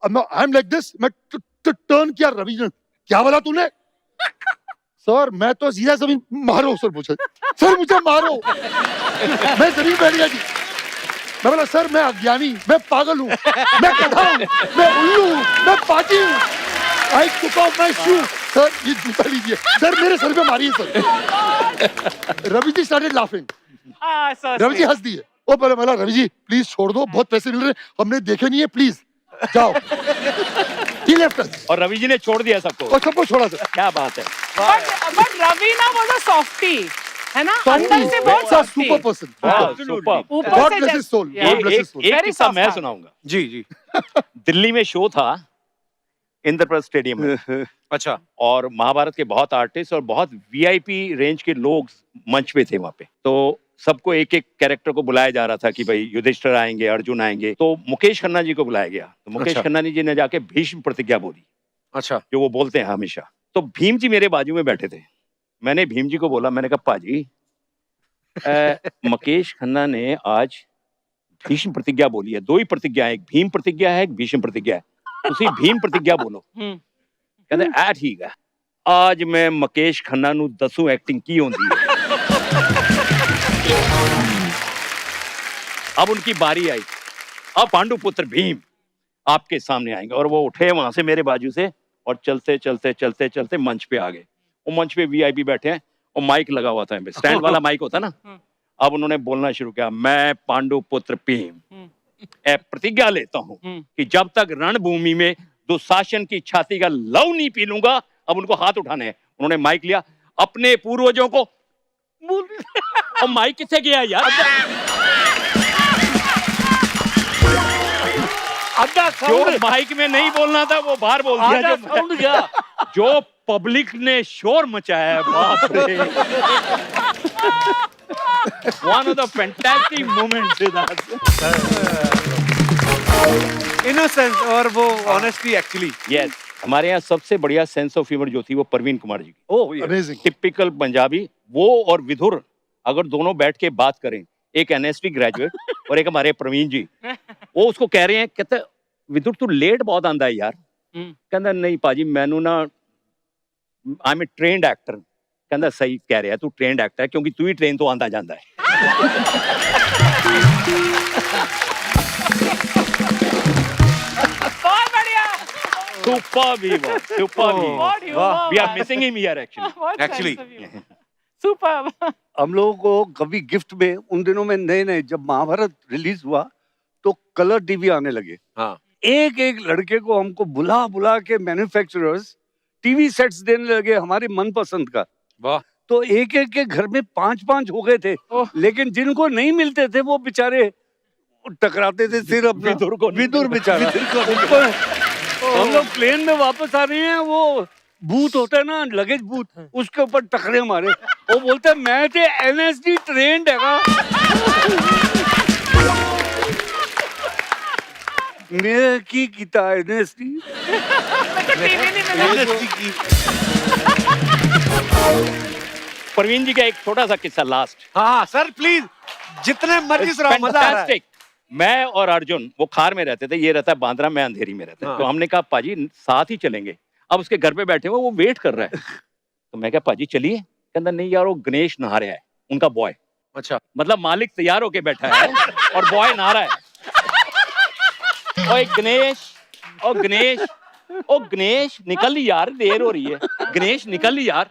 अब आई एम लाइक दिस, मैं टर्न किया, रवि जी, क्या बोला तूने? सर मैं तो सीधा जमीन, मारो सर मुझे, मुझे मारो। मैं जमीन बैठ गया जी। मैं बोला सर मैं अज्ञानी, मैं पागल हूँ, मैं गधा हूँ, मैं उल्लू हूँ, मैं पाजी हूँ। I took off my shoe. Sir ये जूता लीजिए। सर मेरे सर पे मारिए sir. Ravi ji started laughing. Ravi ji हंस दिए। वो बोला रवि जी प्लीज छोड़ दो, बहुत पैसे मिल रहे हैं, हमने देखे नहीं है, प्लीज जाओ। He left us. और रवि जी ने छोड़ दिया सबको। और सबको छोड़ा सर। क्या बात है। But Ravina was a softie, है ना? अंदर से बहुत softie. Super person. Super. God bless his soul. God bless his soul. एक किस्सा मैं सुनाऊंगा। जी। दिल्ली में शो था इंद्रप्रस्थ स्टेडियम में। अच्छा। और महाभारत के बहुत आर्टिस्ट और बहुत वीआईपी रेंज के लोग मंच पे थे वहां पे। तो सबको एक एक कैरेक्टर को बुलाया जा रहा था कि भाई युधिष्ठिर आएंगे, अर्जुन आएंगे। तो मुकेश खन्ना जी को बुलाया गया। तो मुकेश खन्ना जी ने जाके भीष्म प्रतिज्ञा बोली। अच्छा। जो वो बोलते हैं हमेशा। तो भीम जी मेरे बाजू में बैठे थे। मैंने भीम जी को बोला, मैंने कहा पाजी मुकेश खन्ना ने आज भीष्म प्रतिज्ञा बोली है। 2 ही प्रतिज्ञा है, एक भीम प्रतिज्ञा है, एक भीष्म प्रतिज्ञा है। ਤੁਸੀਂ भीम प्रतिज्ञा बोलो। कहते ऐ ठीक है, आज मैं मुकेश खन्ना ਨੂੰ ਦੱਸੂ एक्टिंग की होती है। अब उनकी बारी आई। अब पांडुपुत्र भीम आपके सामने आएंगे। और वो उठे वहां से मेरे बाजू से और चलते चलते चलते चलते मंच पे आ गए। वो मंच पे वीआईपी बैठे हैं और माइक लगा हुआ था, स्टैंड वाला माइक होता ना। अब उन्होंने बोलना शुरू किया, मैं पांडुपुत्र भीम प्रतिज्ञा लेता हूं कि जब तक रणभूमि में दुशासन की छाती का लव नहीं पी लूंगा। अब उनको हाथ उठाने हैं। उन्होंने माइक लिया, अपने पूर्वजों को और माइक किससे गया यार? जो माइक में नहीं बोलना था वो बाहर बोल दिया। जो पब्लिक ने शोर मचाया है, बाप रे। One of the fantastic moments in that. Innocence और वो honesty actually. Yes. हमारे यहाँ सबसे बढ़िया सेंस ऑफ ह्यूमर जो थी वो परवीन कुमार जी की। ओह अमेजिंग। टिपिकल पंजाबी। वो और विधुर अगर दोनों बैठ के बात करें, एक एनएसटी ग्रेजुएट और एक हमारे प्रवीण जी, वो उसको कह रहे हैं, कहते विधुर तू लेट बहुत आंदा है यार। कहता नहीं पाजी मैनू ना, I am a trained actor. कहता सही कह रहा है, तू ट्रेन्ड एक्टर है क्योंकि तू ही ट्रेन तो आंदा जाता है। We are missing him here actually. Superb. हम लोगों को कभी गिफ्ट में उन दिनों में नए नए जब महाभारत रिलीज हुआ तो कलर टीवी आने लगे। हाँ। एक एक लड़के को हमको बुला बुला के मैन्युफैक्चरर्स टीवी सेट्स देने लगे हमारे मनपसंद का। वाह। तो एक एक के घर में 5-5 हो गए थे, लेकिन जिनको नहीं मिलते थे वो बेचारे टकराते थे सिर अपना विदुर बेचारा। हम लोग प्लेन में वापस आ रहे हैं, वो भूत होता है ना, लगेज भूत, उसके ऊपर टकरे मारे। वो बोलते हैं मैं ते NSD ट्रेंड है। मैं की कीता NSD परवीन जी का एक छोटा सा किस्सा लास्ट। हाँ सर प्लीज, जितने मर्जी सुनाओ, मजा आ रहा है। Fantastic। मैं और अर्जुन वो खार में रहते थे, ये रहता है बांद्रा, मैं अंधेरी में रहता है। तो हमने कहा पाजी साथ ही चलेंगे। अब उसके घर पे बैठे हुए वो वेट कर रहा है। तो मैं कहा पाजी चलिए। कहता नहीं यार वो गणेश नहा रहा है, उनका बॉय। अच्छा, मतलब मालिक तैयार होके बैठा है और बॉय नहा रहा है। ओए गणेश, ओ गणेश, ओ गणेश निकल यार, देर हो रही है, गणेश निकल यार।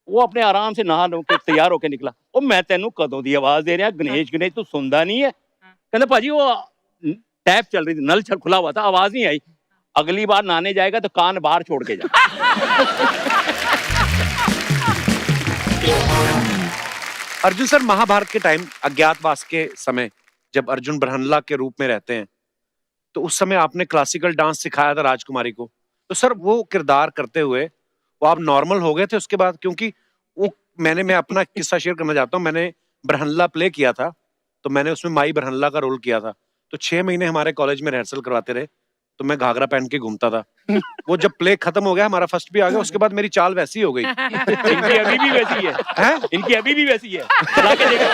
वो अपने आराम से नहा के तैयार होके निकला। ओ मैं तेनू कदों दी आवाज दे रहा गणेश गणेश, तू सुनदा नहीं है? कहते भाजी वो टैप चल रही थी, नल खुला हुआ था, आवाज नहीं आई। अगली बार नहाने जाएगा तो कान बाहर छोड़ के जा। अर्जुन सर, महाभारत के टाइम अज्ञातवास के समय जब अर्जुन ब्रहनला के रूप में रहते हैं, तो उस समय आपने क्लासिकल डांस सिखाया था राजकुमारी को। तो सर वो किरदार करते हुए वो आप नॉर्मल हो गए थे उसके बाद? क्योंकि वो मैं अपना किस्सा शेयर करना चाहता हूँ। मैंने ब्रहनला प्ले किया था, तो मैंने उसमें माई ब्रहनला का रोल किया था। तो 6 महीने हमारे कॉलेज में रिहर्सल करवाते रहे, तो मैं घाघरा पहन के घूमता था। वो जब प्ले खत्म हो गया, हमारा फर्स्ट भी आ गया, उसके बाद मेरी चाल वैसी हो गई। इनकी अभी भी वैसी है, इनकी अभी भी वैसी है। चला के देखो।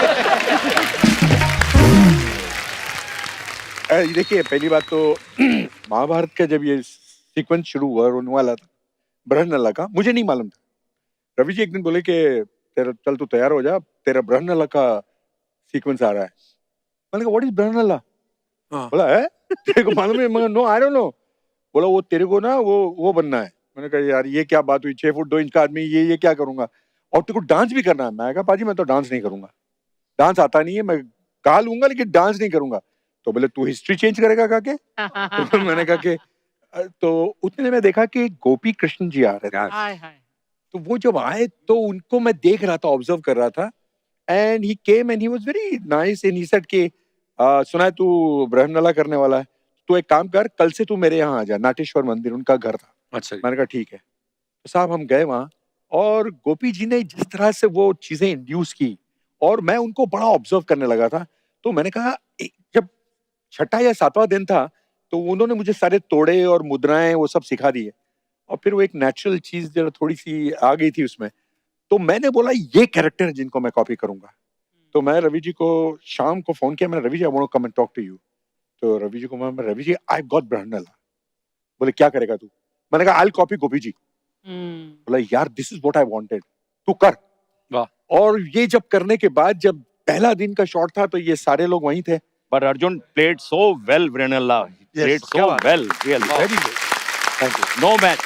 देखिए पहली बात तो महाभारत का जब ये सीक्वेंस शुरू हुआ रोने वाला था ब्रहनला का, मुझे नहीं मालूम था। रवि जी एक दिन बोले कि तेरा चल तू तैयार हो जा, तेरा ब्रहनला का सीक्वेंस आ रहा है। मैंने कहा व्हाट इज ब्रहनला? बोला है तेरे को मालूम है? मैं नो आई डोंट नो। बोला वो तेरे को ना वो बनना है। मैंने कहा यार ये क्या बात हुई, 6 फुट 2 इंच का आदमी, ये क्या करूंगा, और तेरे को डांस भी करना है। मैं कहा पाजी मैं तो डांस नहीं करूंगा, डांस आता नहीं है, मैं गा लूंगा लेकिन डांस नहीं करूंगा। तो बोले तू हिस्ट्री चेंज करेगा कहा के? तो मैंने कहा कि तो उतने में देखा कि गोपी कृष्ण जी आ रहे थे। तो वो जब आए तो उनको मैं देख रहा था, ऑब्जर्व कर रहा था, and he came and he was very nice and he said कि सुना है तू ब्रहनला करने वाला है, तो एक काम कर, कल से तू मेरे यहाँ आ जा। नाटेश्वर मंदिर उनका घर था। अच्छा, मैंने कहा ठीक है। तो साहब हम गए वहां, और गोपी जी ने जिस तरह से वो चीजें इंड्यूस की, और मैं उनको बड़ा ऑब्जर्व करने लगा था। तो मैंने कहा जब 6वां या 7वां दिन था, तो उन्होंने मुझे सारे तोड़े और मुद्राएं वो सब सिखा दिए, और फिर वो एक नेचुरल चीज जो थोड़ी सी आ गई थी उसमें। तो मैंने बोला ये कैरेक्टर है जिनको मैं कॉपी करूंगा। तो मैं रवि जी को शाम को फोन किया, मैंने Ravi ji I want to come and talk to you. तो रवि जी को मैं रवि जी आई गॉट ब्रहनला। बोले क्या करेगा तू? मैंने कहा आई विल कॉपी गोपी जी। बोला यार this is what I wanted, तू कर। और ये जब करने के बाद जब पहला दिन का शॉट था, तो ये सारे लोग वहीं थे। But Arjun played so well, Brunella. He played so well, really. Very good. Thank you. No match.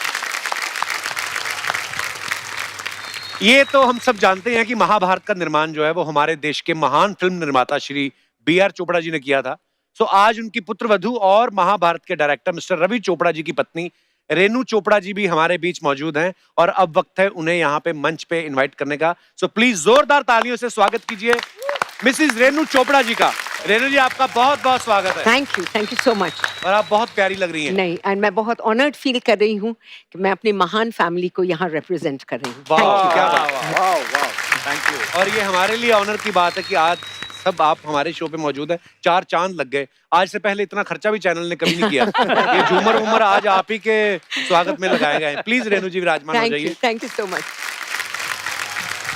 ये तो हम सब जानते हैं कि महाभारत का निर्माण जो है वो हमारे देश के महान फिल्म निर्माता श्री B.R. चोपड़ा जी ने किया था। सो आज उनकी पुत्रवधू और महाभारत के डायरेक्टर मिस्टर रवि चोपड़ा जी की पत्नी रेनू चोपड़ा जी भी हमारे बीच मौजूद हैं, और अब वक्त है उन्हें यहाँ पे मंच पे इनवाइट करने का। सो प्लीज जोरदार तालियों से स्वागत कीजिए मिसिज रेनू चोपड़ा जी का। रेनू जी आपका बहुत बहुत स्वागत है। Thank you so much. और आप बहुत प्यारी लग रही हैं। नहीं, एंड मैं बहुत ऑनर्ड फील कर रही हूँ कि मैं अपनी महान फैमिली को यहाँ रिप्रेजेंट कर रही हूँ। क्या बात है, थैंक यू। और ये हमारे लिए ऑनर की बात है कि आज सब आप हमारे शो पे मौजूद हैं। 4 चांद लग गए। आज से पहले इतना खर्चा भी चैनल ने कभी नहीं किया। ये झूमर वूमर आज आप ही के स्वागत में लगाए गए हैं। प्लीज रेनू जी विराजमान हो जाइए। Thank you so much.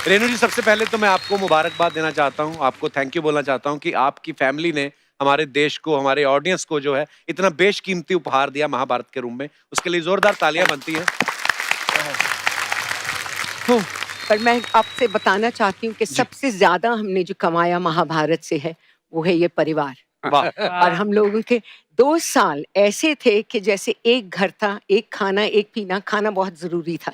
Renu ji सबसे पहले तो मैं आपको मुबारकबाद देना चाहता हूँ, आपको थैंक यू बोलना चाहता हूँ कि आपकी फैमिली ने हमारे देश को, हमारे ऑडियंस को जो है इतना बेशकीमती उपहार दिया महाभारत के रूप में। उसके लिए जोरदार तालियां बनती हैं। पर मैं आपसे बताना चाहती हूँ कि सबसे ज्यादा हमने जो कमाया महाभारत से है वो है ये परिवार। और हम लोगों के 2 साल ऐसे थे कि जैसे एक घर था, एक खाना, एक पीना। खाना बहुत जरूरी था।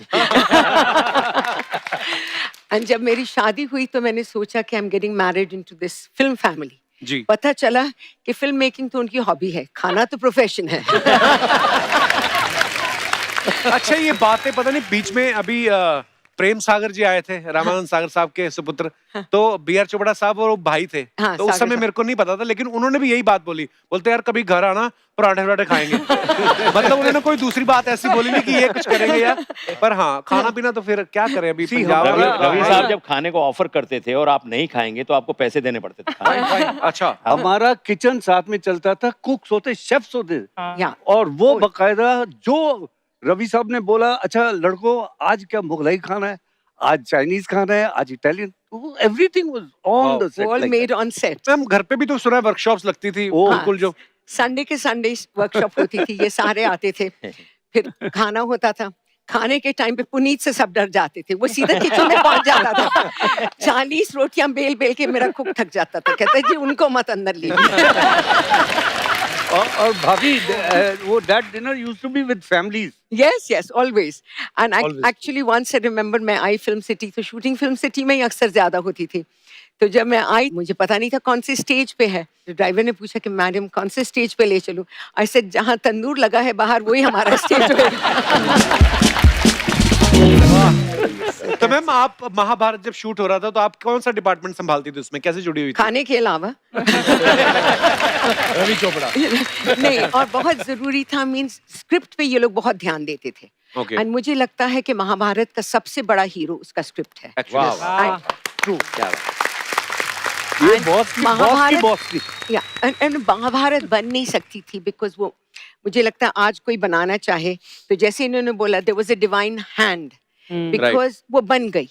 और जब मेरी शादी हुई तो मैंने सोचा कि I am getting married into this film family. जी। पता चला कि फिल्म मेकिंग तो उनकी हॉबी है, खाना तो प्रोफेशन है। अच्छा, ये बातें पता नहीं बीच में अभी प्रेम सागर जी आए थे, रामानंद सागर साहब के सुपुत्र, तो बी आर चोपड़ा साहब और वो भाई थे। हाँ, तो उस समय मेरे को नहीं पता था, लेकिन उन्होंने भी यही बात बोली, बोलते यार कभी घर आना, पराठे वराठे खाएंगे। मतलब उन्होंने कोई दूसरी बात ऐसी बोली नहीं कि ये कुछ करेंगे यार, पर हाँ खाना पीना तो फिर क्या करें अभी पंजाब रवि साहब जब खाने को ऑफर करते थे और आप नहीं खाएंगे तो आपको पैसे देने पड़ते थे। अच्छा, हमारा किचन साथ में चलता था, कुक्स होते, शेफ्स होते, या और वो बकायदा जो रवि साहब ने बोला, अच्छा लड़कों आज क्या मुगलाई खाना है, आज चाइनीज खाना है, आज Italian, everything was on the set, all made on set. Ma'am घर पे भी तो सुना है वर्कशॉप्स लगती थी बिल्कुल, जो संडे के संडे वर्कशॉप होती थी, ये सारे आते थे, फिर खाना होता था। खाने के टाइम पे पुनीत से सब डर जाते थे, वो सीधा किचन में पहुंच जाता था। 40 रोटियां बेल बेल के मेरा कुक थक जाता था, कहता जी उनको मत अंदर लीजिए। और भाभी वो that dinner used to be with families. Yes, yes, always. And actually once I remember मैं आई फिल्म सिटी, तो शूटिंग फिल्म सिटी में ही अक्सर ज्यादा होती थी। तो जब मैं आई, मुझे पता नहीं था कौन सी स्टेज पे है। ड्राइवर ने पूछा कि मैडम कौन से स्टेज पे ले चलूं? आई सेड जहां तंदूर लगा है बाहर, वही हमारा स्टेज है। तो मैम आप महाभारत जब शूट हो रहा था तो आप कौन सा डिपार्टमेंट संभालती थी, उसमें कैसे जुड़ी हुई थी? खाने के अलावा रवि चोपड़ा नहीं, और बहुत जरूरी था, मींस स्क्रिप्ट पे ये लोग बहुत ध्यान देते थे। Okay. एंड मुझे लगता है कि महाभारत का सबसे बड़ा हीरो उसका स्क्रिप्ट है। ट्रू, क्या ये बॉस की बॉस की या एंड महाभारत बन नहीं सकती थी बिकॉज वो, मुझे लगता है आज कोई बनाना चाहे तो जैसे इन्होंने बोला there was a divine hand, because वो बन गई।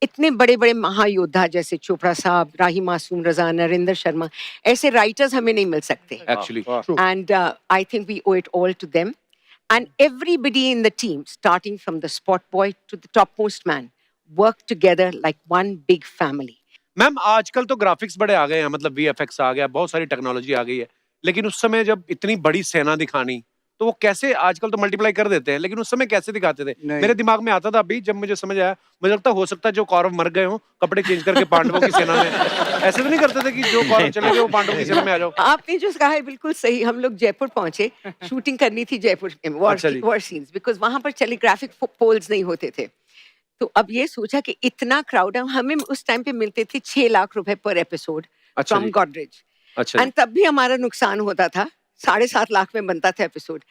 इतने बड़े बड़े महायोद्धा जैसे चोपड़ा साहब, राही मासूम रजा, नरेंद्र शर्मा, ऐसे राइटर्स हमें नहीं मिल सकते। Actually And I think we owe it all to them. And everybody in the team, starting from the spot boy to the topmost man, worked together like one big family. Ma'am आजकल तो graphics बड़े आ गए हैं, मतलब VFX आ गया, बहुत सारी technology आ गई है, लेकिन उस समय जब इतनी बड़ी सेना दिखानी तो वो कैसे, आजकल तो मल्टीप्लाई कर देते हैं, लेकिन उस समय कैसे दिखाते थे? मेरे दिमाग में आता था अभी जब मुझे समझ आया, मुझे लगता हो सकता है जो कौरव मर गए हो कपड़े चेंज करके पांडवों की सेना में, ऐसे तो नहीं करते थे कि जो कौरव चले गए वो पांडवों की सेना में आ जाओ? आपने जो कहा है बिल्कुल सही। हम लोग जयपुर पहुंचे, शूटिंग करनी थी जयपुर में, वॉर सीन्स, बिकॉज वहां पर टेलीग्राफिक पोल्स नहीं होते थे। तो अब ये सोचा कि इतना क्राउड, हमें उस टाइम पे मिलते थे 6 लाख रुपए पर एपिसोड फ्रॉम गॉडरेज, एंड तब भी हमारा नुकसान होता था, 7.5 लाख में बनता था एपिसोड।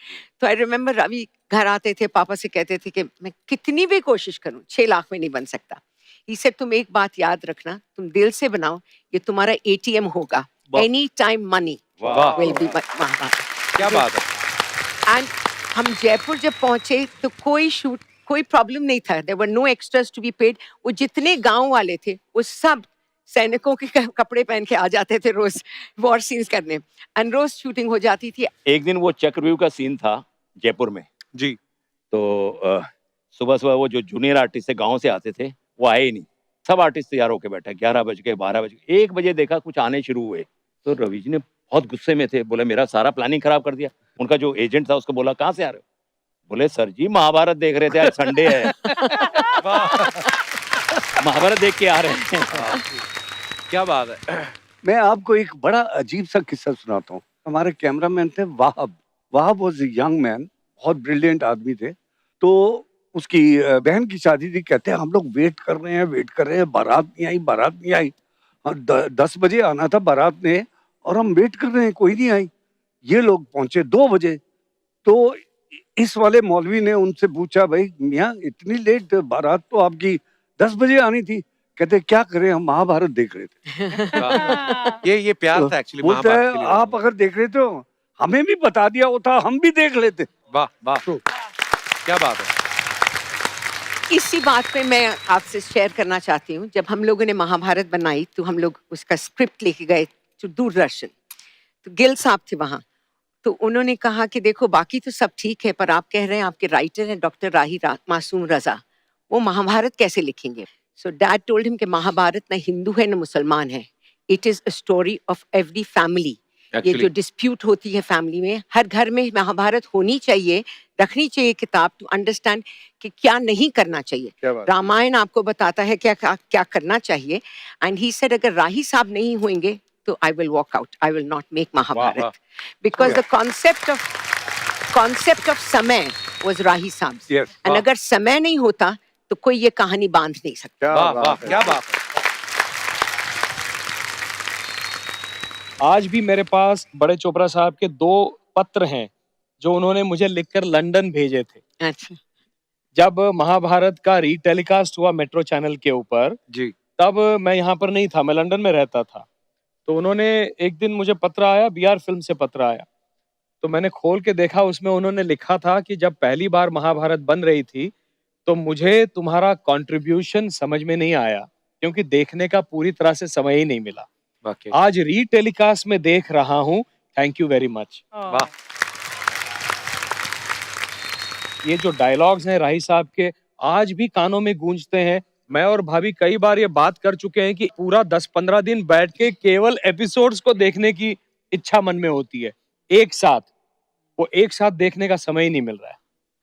तो आई रिमेम्बर रवि घर आते थे, पापा से कहते थे कि मैं कितनी भी कोशिश करूं 6 लाख में नहीं बन सकता। इसे तुम एक बात याद रखना, तुम दिल से बनाओ, ये तुम्हारा एटीएम होगा, any time money will be Mahabharat. क्या बात है। एंड हम जयपुर जब पहुंचे तो कोई प्रॉब्लम नहीं था, there were no extras to be paid. वो जितने गांव वाले थे वो सब सैनिकों के कपड़े पहन के आ जाते थे रोज वॉर सीन्स करने, एंड रोज शूटिंग हो जाती थी। एक दिन वो चक्रव्यूह का सीन था जयपुर में जी, तो सुबह सुबह वो जो जूनियर आर्टिस्ट थे गांव से आते थे वो आए ही नहीं, सब आर्टिस्ट तैयार होके बैठे, 11 बज के 12 बज के 1 बजे देखा कुछ आने शुरू हुए, तो रवि जी ने बहुत गुस्से में थे, बोले मेरा सारा प्लानिंग खराब कर दिया। उनका जो एजेंट था उसको बोला कहाँ से आ रहे हो? बोले सर जी महाभारत देख रहे थे, आज संडे है। महाभारत देख के आ रहे हैं। क्या बात है। मैं आपको एक बड़ा अजीब सा किस्सा सुनाता हूँ। हमारे कैमरामैन थे Wahab was a young man, बहुत ब्रिलियंट आदमी थे। तो उसकी बहन की शादी थी, कहते हैं हम लोग वेट कर रहे हैं, बारात नहीं आई। 10 बजे आना था बारात ने, और हम वेट कर रहे हैं, कोई नहीं आई। ये लोग पहुंचे 2 बजे। तो इस वाले मौलवी ने उनसे पूछा, भाई मियाँ इतनी लेट, बारात तो आपकी 10 बजे आनी थी। कहते क्या करें, हम महाभारत देख रहे थे। ये प्यार था एक्चुअली बोलते हैं आप अगर देख रहे थे हमें भी बता दिया होता, हम भी देख लेते। वाह वाह, क्या बात है। इसी बात पे मैं आपसे शेयर करना चाहती हूँ। जब हम लोगों ने महाभारत बनाई तो हम लोग उसका स्क्रिप्ट लेके गए तो दूरदर्शन, तो गिल साहब थे वहाँ। तो उन्होंने कहा कि देखो बाकी तो सब ठीक है, पर आप कह रहे हैं आपके राइटर हैं डॉक्टर राही मासूम रजा, वो महाभारत कैसे लिखेंगे? सो डैड टोल्ड हिम कि महाभारत ना हिंदू है ना मुसलमान है, it is a story of every family. ये जो डिस्प्यूट होती है फैमिली में, हर घर में महाभारत होनी चाहिए, रखनी चाहिए किताब, टू अंडरस्टैंड कि क्या नहीं करना चाहिए। रामायण आपको बताता है क्या क्या करना चाहिए। एंड ही सेड अगर राही साहब नहीं होंगे तो I will walk out. I will not make Mahabharat because the concept of समय was राही साहब. Yes. And अगर समय नहीं होता तो कोई ये कहानी बांध नहीं सकता. वाह वाह क्या बात है. आज भी मेरे पास बड़े चोपड़ा साहब के 2 पत्र हैं जो उन्होंने मुझे लिखकर लंदन भेजे थे. अच्छा. जब महाभारत का रीटेलीकास्ट हुआ मेट्रो चैनल के ऊपर जी, तब मैं यहाँ पर नहीं था, मैं लंदन में रहता था. तो उन्होंने एक दिन मुझे पत्र आया, BR फिल्म से पत्र आया, तो मैंने खोल के देखा. उसमें उन्होंने लिखा था कि जब पहली बार महाभारत बन रही थी तो मुझे तुम्हारा कंट्रीब्यूशन समझ में नहीं आया क्योंकि देखने का पूरी तरह से समय ही नहीं मिला. आज रीटेलीकास्ट में देख रहा हूँ. Thank you very much. वाह. ये जो डायलॉग्स हैं राही साहब के आज भी कानों में गूंजते हैं. मैं और भाभी कई बार ये बात कर चुके हैं कि पूरा 10-15 दिन बैठ के केवल एपिसोड्स को देखने की इच्छा मन में होती है. एक साथ देखने का समय ही नहीं मिल रहा है.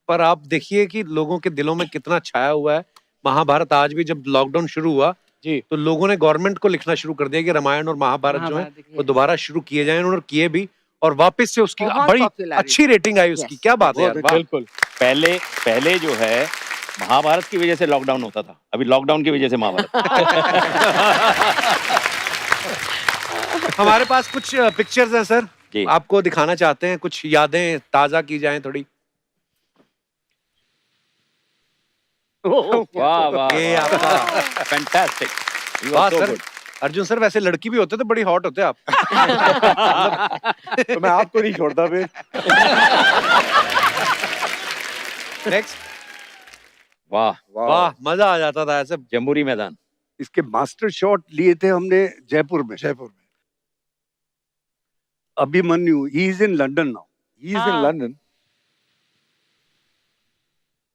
पर आप देखिए कि लोगों के दिलों में कितना छाया हुआ है महाभारत. आज भी जब लॉकडाउन शुरू हुआ जी तो लोगों ने गवर्नमेंट को लिखना शुरू कर दिया कि रामायण और महाभारत जो है वो दोबारा शुरू किए जाएं. उन्होंने किए भी और वापस से उसकी बड़ी अच्छी रेटिंग आई उसकी. क्या बात है यार. बिल्कुल. पहले जो है महाभारत की वजह से लॉकडाउन होता था, अभी लॉकडाउन की वजह से महाभारत. हमारे पास कुछ पिक्चर्स हैं सर, आपको दिखाना चाहते हैं. कुछ यादें ताजा की जाएं थोड़ी. वाह वाह ये आपका फैंटास्टिक. वाह सर. अर्जुन सर वैसे लड़की भी होते तो बड़ी हॉट होते आप. तो मैं आपको नहीं छोड़ता फिर. नेक्स्ट. वाह वाह मजा आ जाता था ऐसे. जम्बूरी मैदान. इसके मास्टर शॉट लिए थे हमने जयपुर में. Abhimanyu, he is in London now. He is in London.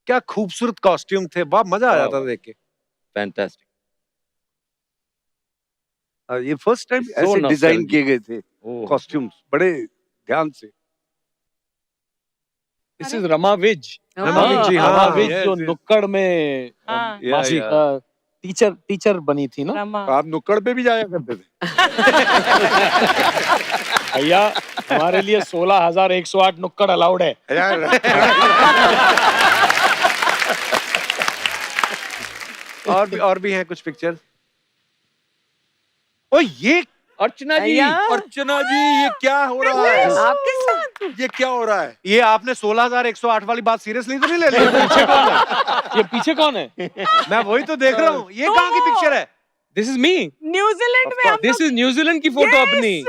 क्या खूबसूरत कॉस्ट्यूम थे. वाह मजा आ जाता था देख के. फैंटास्टिक. ये फर्स्ट टाइम ऐसे डिजाइन किए गए थे कॉस्ट्यूम्स बड़े ध्यान से. This is Rama Vij. रमा विज जो नुक्कड़ में टीचर बनी थी ना. आप नुक्कड़ पे भी जाया करते थे. भैया हमारे लिए 16,108 नुक्कड़ अलाउड है. और भी हैं कुछ पिक्चर. ओ ये अर्चना जी ये क्या हो रहा है आपके साथ? ये क्या हो रहा है? ये आपने 16,108 वाली बात सीरियसली तो नहीं ले ली. ये पीछे कौन है? मैं वही तो देख रहा हूँ. ये कहाँ की पिक्चर है? This is me. न्यूजीलैंड में हम दिस इज न्यूजीलैंड की फोटो अपनी.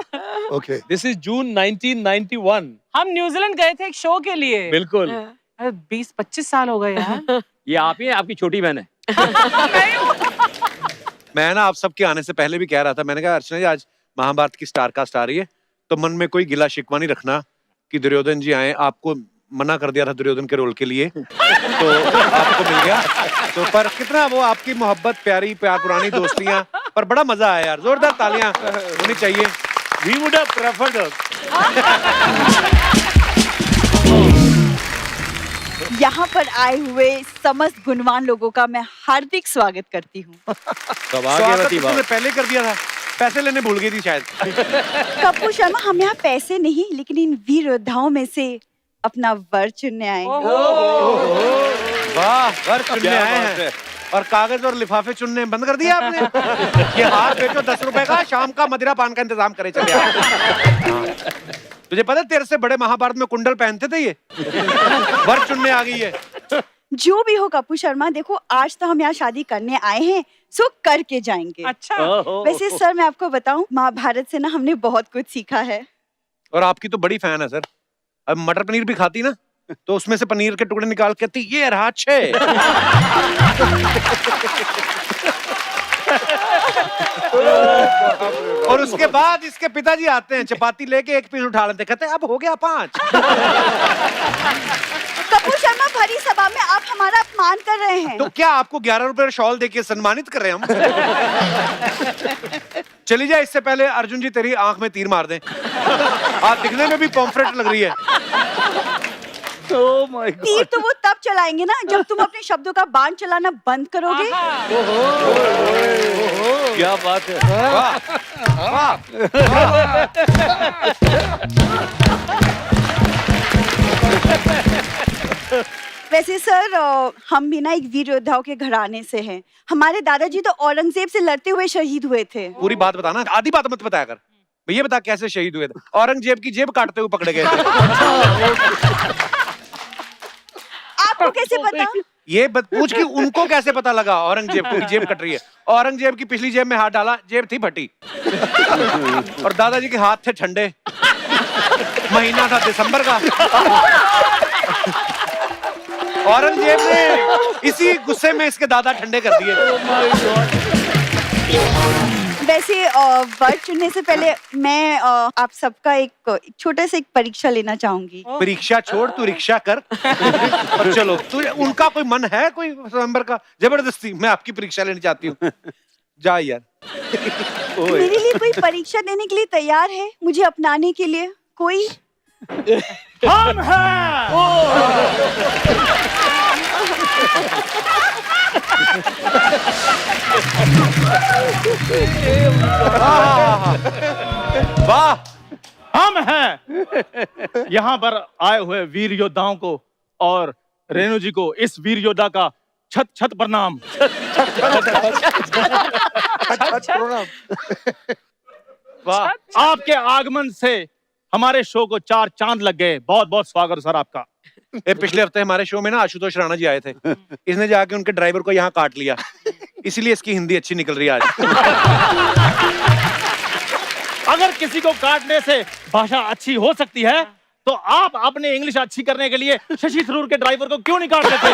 ओके. दिस इज जून 1991. हम न्यूजीलैंड गए थे एक शो के लिए. बिल्कुल. 20-25 साल हो गए यार. ये आप ही आपकी छोटी बहन है. मैं ना आप सबके आने से पहले भी कह रहा था. मैंने कहा अर्चना जी आज महाभारत की स्टार कास्ट आ रही है तो मन में कोई गिला शिकवा नहीं रखना कि दुर्योधन जी आए. आपको मना कर दिया था दुर्योधन के रोल के लिए तो आपको मिल गया. तो पर कितना वो आपकी मोहब्बत प्यारी पुरानी दोस्तियां. पर बड़ा मजा आया यार. जोरदार तालियां होनी चाहिए. We would have preferred. यहाँ पर आए हुए समस्त गुणवान लोगों का मैं हार्दिक स्वागत करती हूँ. स्वागत तुमने पहले कर दिया था. पैसे लेने भूल गई थी शायद. कपूर शर्मा हम यहाँ पैसे नहीं लेकिन इन वीर योद्धाओं में से अपना वर चुनने आए हैं. वाह वर चुनने आए हैं और कागज और लिफाफे चुनने बंद कर दिया आपने. ये हार बेचो 10 रुपए का, शाम का मदिरा पान का इंतजाम करे चले आप. तुझे पता तेरे से बड़े महाभारत में कुंडल पहनते थे ये. वर चुनने आ गई है. जो भी हो कपूर शर्मा देखो आज तो हम यहाँ शादी करने आए हैं सो करके जाएंगे. अच्छा. वैसे सर मैं आपको बताऊं महाभारत से ना हमने बहुत कुछ सीखा है. और आपकी तो बड़ी फैन है सर. अब मटर पनीर भी खाती ना तो उसमें से पनीर के टुकड़े निकाल के कहती ये रहा 6. और उसके बाद इसके पिताजी आते हैं चपाती लेके एक पीस उठा लेते कहते हैं अब हो गया 5. कपूर शर्मा भरी सभा में आप हमारा अपमान कर रहे हैं. तो क्या आपको 11 रुपए शॉल देके सम्मानित कर रहे हैं हम? चली जाए इससे पहले अर्जुन जी तेरी आंख में तीर मार दें. आप दिखने में भी पॉम्फ्रेट लग रही है. Oh my God. तीर तो वो तब चलाएंगे ना जब तुम अपने शब्दों का बाण चलाना बंद करोगे। क्या बात है। वैसे सर हम भी ना एक वीर योद्धाओं के घराने से हैं। हमारे दादाजी तो औरंगजेब से लड़ते हुए शहीद हुए थे। पूरी बात बताना, आधी बात मत बताया कर। ये बता कैसे शहीद हुए थे? औरंगजेब की जेब काटते हुए पकड़े गए थे। आपको कैसे पता? ये पूछ कि उनको कैसे पता लगा औरंगजेब को जेब कट रही है? औरंगजेब की पिछली जेब में हाथ डाला, जेब थी फटी। और दादाजी के हाथ थे ठंडे, महीना था दिसंबर का। औरंगजेब ने इसी गुस्से में इसके दादा ठंडे कर दिए। वैसे वर्ड चुनने से पहले मैं आप सबका एक छोटा सा एक परीक्षा लेना चाहूंगी। परीक्षा छोड़, तू रिक्शा कर और चलो। तू उनका कोई मन है कोई नंबर का? जबरदस्ती मैं आपकी परीक्षा लेनी चाहती हूँ। जा यार। मेरे लिए कोई परीक्षा देने के लिए तैयार है? मुझे अपनाने के लिए कोई? हम हैं। वाह, हम हैं यहाँ पर आए हुए वीर योद्धाओं को और रेणु जी को, इस वीर योद्धा का छत छत प्रणाम। वाह, आपके आगमन से हमारे शो को 4 चांद लग गए। बहुत बहुत स्वागत सर आपका। पिछले हफ्ते हमारे शो में ना आशुतोष राणा जी आए थे। इसने जाके उनके ड्राइवर को यहाँ काट लिया, इसीलिए इसकी हिंदी अच्छी निकल रही है आज। अगर किसी को काटने से भाषा अच्छी हो सकती है तो आप अपने इंग्लिश अच्छी करने के लिए शशि थरूर के ड्राइवर को क्यों नहीं काट लेते?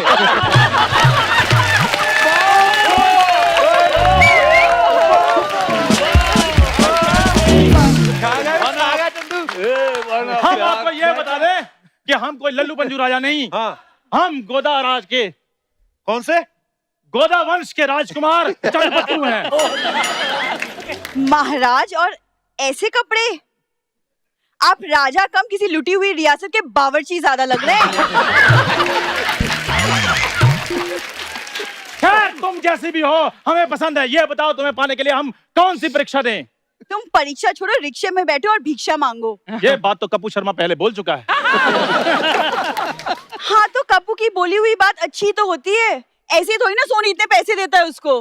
हम आपको ये बता दें कि हम कोई लल्लू पंजू राजा नहीं। हम गोदा राज के। कौन से? गोदा वंश के राजकुमार चंद्रपत्रू हैं। महाराज, और ऐसे कपड़े? आप राजा कम किसी लुटी हुई रियासत के बावर्ची ज्यादा लग रहे हैं। खैर, तुम जैसी भी हो हमें पसंद है। ये बताओ तुम्हें पाने के लिए हम कौन सी परीक्षा दें? तुम परीक्षा छोड़ो, रिक्शे में बैठो और भिक्षा मांगो। ये बात तो कपूर शर्मा पहले बोल चुका है। हाँ, तो कपूर की बोली हुई बात अच्छी तो होती है। ऐसे थोड़ी ना सोनी इतने पैसे देता है उसको।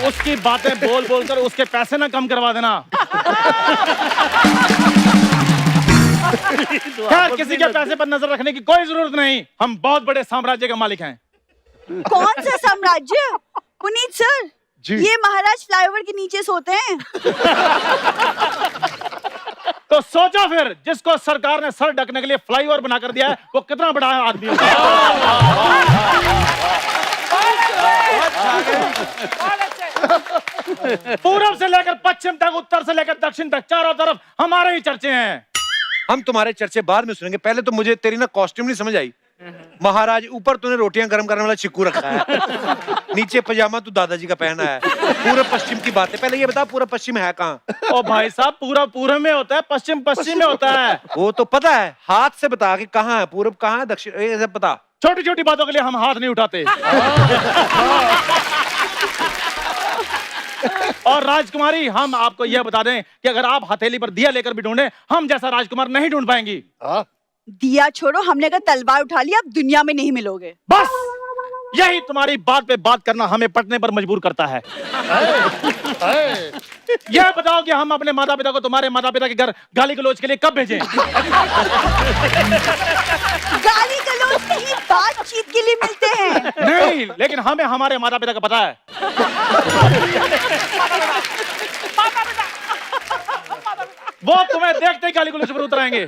उसकी बातें बोल बोल कर उसके पैसे ना कम करवा देना। खैर, किसी के पैसे पर नजर रखने की कोई जरूरत नहीं। हम बहुत बड़े साम्राज्य के मालिक हैं। कौन सा साम्राज्य? पुनीत सर, ये महाराज फ्लाईओवर के नीचे सोते हैं। तो सोचो फिर, जिसको सरकार ने सर ढकने के लिए फ्लाईओवर बना कर दिया है वो कितना बड़ा आदमी होगा। पूरब से लेकर पश्चिम तक, उत्तर से लेकर दक्षिण तक, चारों तरफ हमारे ही चर्चे हैं। हम तुम्हारे चर्चे बाद में सुनेंगे। पहले तो मुझे तेरी ना कॉस्ट्यूम नहीं समझ आई। महाराज, ऊपर तूने रोटियां गर्म करने वाला चिक्कू रखा है, नीचे पजामा तू दादाजी का पहना है। पूरब पश्चिम की बात है, पहले ये बता पूरब पश्चिम है कहाँ? ओ भाई साहब, पूरब पूरब में होता है, पश्चिम पश्चिम में होता है। वो तो पता है, हाथ से बता कि कहाँ है पूरब, कहाँ है दक्षिण, ये सब बता। छोटी छोटी बातों के लिए हम हाथ नहीं उठाते। और राजकुमारी, हम आपको यह बता दें कि अगर आप हथेली पर दिया लेकर भी ढूंढे, हम जैसा राजकुमार नहीं ढूंढ पाएंगी। दिया छोड़ो, हमने अगर तलवार उठा लिया, अब दुनिया में नहीं मिलोगे। बस यही तुम्हारी बात पे बात करना हमें पटने पर मजबूर करता है। यह बताओ कि हम अपने माता पिता को तुम्हारे माता पिता के घर गाली गलौज के लिए कब भेजें? गाली गलौज नहीं, बातचीत के लिए मिलते हैं। नहीं, लेकिन हमें हमारे माता पिता का पता है। वो तुम्हें देखते ही गाली गलौज पर उतर आएंगे।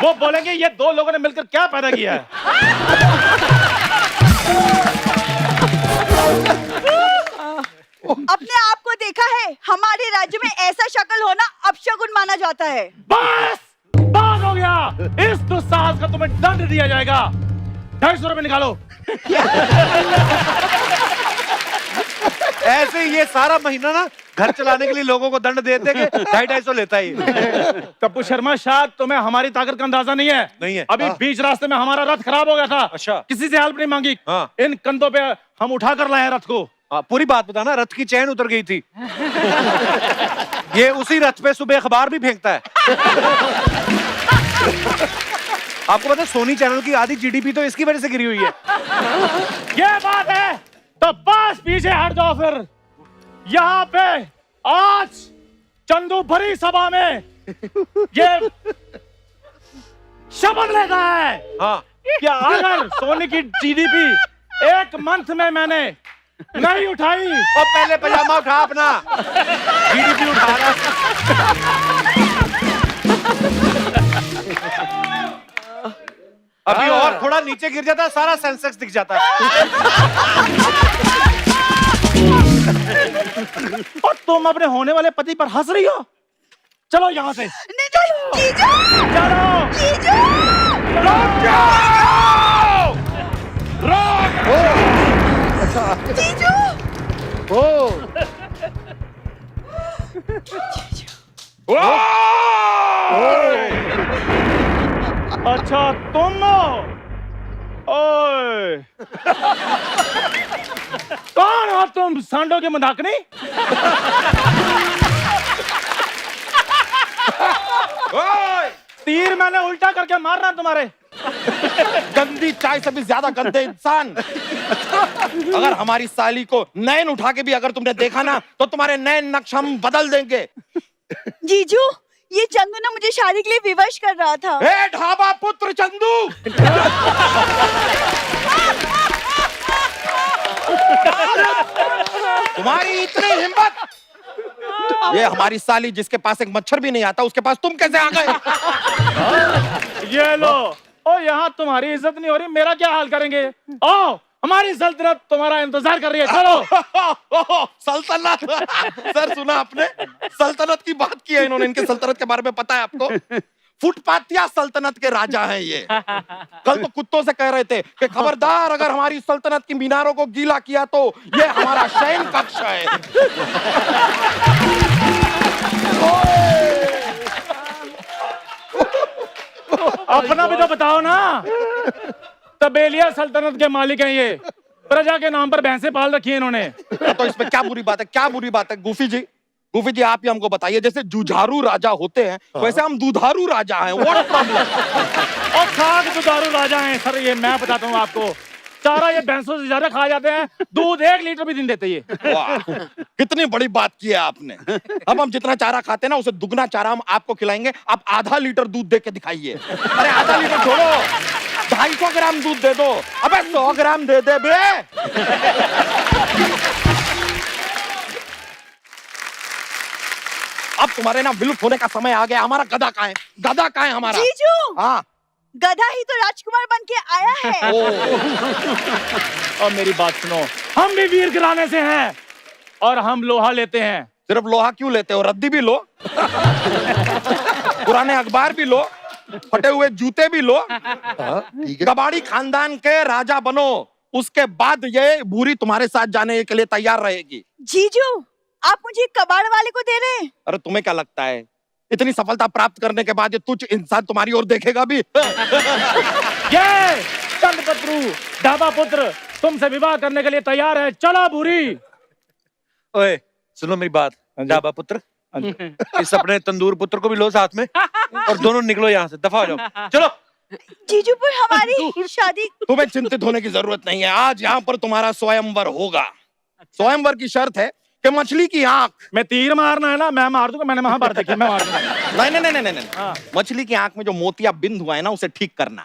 वो बोलेंगे ये दो लोगों ने मिलकर क्या पैदा किया है। अपने आप को देखा है? हमारे राज्य में ऐसा शक्ल होना अपशगुन माना जाता है। बस बात हो गया। इस दुस्साहस का तुम्हें दंड दिया जाएगा। 250 रुपए निकालो। ऐसे ये सारा महीना ना घर चलाने के लिए लोगों को दंड देते कि 250-250 लेता ही। कपूर शर्मा, शायद तुम्हें हमारी ताकत का अंदाजा नहीं है। नहीं है। अभी बीच रास्ते में हमारा रथ खराब हो गया था। अच्छा। किसी से हेल्प नहीं मांगी। हाँ। इन कंधों पे हम उठा कर लाए हैं रथ को। पूरी बात बताना। रथ की चैन उतर गई थी। ये उसी रथ पे सुबह अखबार भी फेंकता है। आपको पता है सोनी चैनल की आधी जीडीपी तो इसकी वजह से गिरी हुई है। ये बात है तो बस पीछे हट जाओ फिर। यहाँ पे आज चंदू भरी सभा में ये शपथ लेता है हाँ। कि अगर सोनी की जीडीपी 1 मंथ में मैंने नहीं उठाई। और पहले पजामा उठा अपना। जीडीपी उठा रहा। अभी और थोड़ा नीचे गिर जाता सारा सेंसेक्स दिख जाता है। और तुम अपने होने वाले पति पर हंस रही हो। चलो यहाँ से। जीजू! चलो। जीजू! रुक जाओ! जीजू! अच्छा तुम ओए कौन हो तुम? सांडों के मदाकनी? तीर मैंने उल्टा करके मारना तुम्हारे। गंदी चाय से भी ज्यादा गंदे इंसान। अगर हमारी साली को नैन उठा के भी अगर तुमने देखा ना तो तुम्हारे नैन नक्श हम बदल देंगे। जीजू, ये चंदू ना मुझे शादी के लिए विवश कर रहा था। ए ढाबा पुत्र चंदू! तुम्हारी इतनी हिम्मत! ये हमारी साली जिसके पास एक मच्छर भी नहीं आता उसके पास तुम कैसे आ गए? ये लो। ओ यहाँ तुम्हारी इज्जत नहीं हो रही, मेरा क्या हाल करेंगे? ओ हमारी सल्तनत तुम्हारा इंतजार कर रही है। चलो। सल्तनत। सर सुना आपने? सल्तनत की बात की है इन्होंने। इनके सल्तनत के बारे में पता है आपको? फुटपातिया सल्तनत के राजा हैं ये। कल तो कुत्तों से कह रहे थे कि खबरदार अगर हमारी सल्तनत की मीनारों को गीला किया तो ये हमारा शयन कक्ष है। अपना भी तो बताओ ना। तबेलिया सल्तनत के मालिक हैं ये। प्रजा के नाम पर भैंसे पाल रखी है इन्होंने। तो इसमें क्या बुरी बात है? क्या बुरी बात है? गुफी जी आप ही हमको बताइए। जैसे जुझारू राजा होते हैं वैसे हम दुधारू राजा हैं। What problem? और खाक दुधारू राजा हैं सर ये। मैं बताता हूँ आपको, चारा ये भैंसों से ज्यादा खा जाते हैं। दूध 1 लीटर भी दिन देते ये। वाह, कितनी बड़ी बात की है आपने। अब हम जितना चारा खाते हैं ना उसे दुगना चारा हम आपको खिलाएंगे। आप आधा लीटर दूध दे के दिखाइए। अरे आधा लीटर छोड़ो, 250 ग्राम दूध दे दो। अबे 100 ग्राम दे दे बे। अब तुम्हारे ना विलुप्त होने का समय आ गया। हमारा गधा कहाँ है? गधा कहाँ है हमारा? जीजू! हाँ, गधा ही तो राजकुमार बन के आया है। और मेरी बात सुनो, हम भी वीर घराने से हैं और हम लोहा लेते हैं। सिर्फ लोहा क्यों लेते हो? रद्दी भी लो, पुराने अखबार भी लो, फटे हुए जूते भी लो। कबाड़ी खानदान के राजा बनो, उसके बाद ये भूरी तुम्हारे साथ जाने के लिए तैयार रहेगी। जीजू, आप मुझे कबाड़ वाले को दे रहे हैं? अरे तुम्हें क्या लगता है इतनी सफलता प्राप्त करने के बाद ये तुच्छ इंसान तुम्हारी ओर देखेगा भी? ये चंद्रपत्रु ढाबा पुत्र तुमसे विवाह करने के लिए तैयार है। चलो भूरी। ओए सुनो मेरी बात। ढाबा पुत्र, इस अपने तंदूर पुत्र को भी लो साथ में और दोनों निकलो यहाँ से। दफा हो जाओ। चलो। जीजू, पर हमारी शादी। तुम्हें चिंतित होने की जरूरत नहीं है। आज यहाँ पर तुम्हारा स्वयंवर होगा। स्वयंवर की शर्त है कि मछली की आंख में तीर मारना है ना, मैं मार दूंगा। मैंने महाभारत देखी, मैं मार दूंगा। नहीं। मछली की आंख में जो मोतिया बिंद हुआ है ना उसे ठीक करना।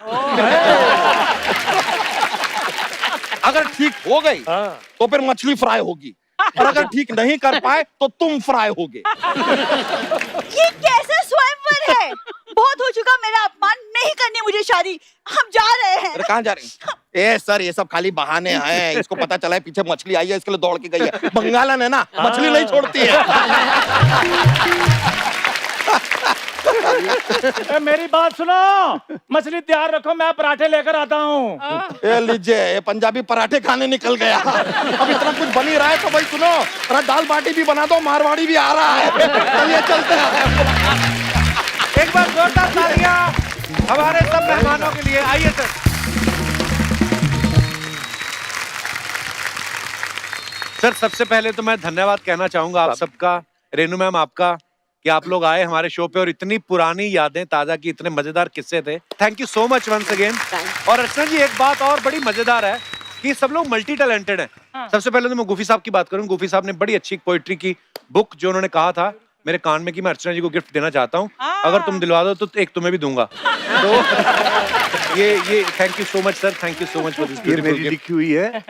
अगर ठीक हो गई तो फिर मछली फ्राई होगी, और अगर ठीक नहीं कर पाए तो तुम फ्राई होगे। ये कैसा स्वयंवर है? बहुत हो चुका मेरा अपमान। नहीं करनी मुझे शादी। हम जा रहे हैं। अरे कहाँ जा रहे हैं? ए सर, ये सब खाली बहाने हैं। इसको पता चला है पीछे मछली आई है, इसके लिए दौड़ के गई है। बंगालन है ना, मछली नहीं छोड़ती है। मेरी बात सुनो, मछली तैयार रखो, मैं पराठे लेकर आता हूँ। लीजिए, ये पंजाबी पराठे खाने निकल गया। अब इतना कुछ बन ही नहीं रहा है तो भाई सुनो, थोड़ा दाल बाटी भी बना दो, मारवाड़ी भी आ रहा है। चलिए चलते हैं। एक बार जोरदार तालियां हमारे सब मेहमानों के लिए। आइए सर। सर सबसे पहले तो मैं धन्यवाद कहना चाहूंगा आप सबका, रेनू मैम आपका, कि आप लोग आए हमारे शो पे और इतनी पुरानी यादें ताजा की, इतने मजेदार किस्से थे। Thank you so much once again. और अर्चना जी एक बात और बड़ी मजेदार है कि सब लोग मल्टी टैलेंटेड हैं। सबसे पहले तो मैं गुफी साहब की बात करूं। गुफी साहब ने बड़ी अच्छी पोइट्री की बुक जो उन्होंने कहा था मेरे कान में कि मैं अर्चना जी को गिफ्ट देना चाहता हूं, अगर तुम दिलवा दो तो एक तुम्हें भी दूंगा। तो ये thank you so much sir, thank you so much for this ये मेरी लिखी हुई है,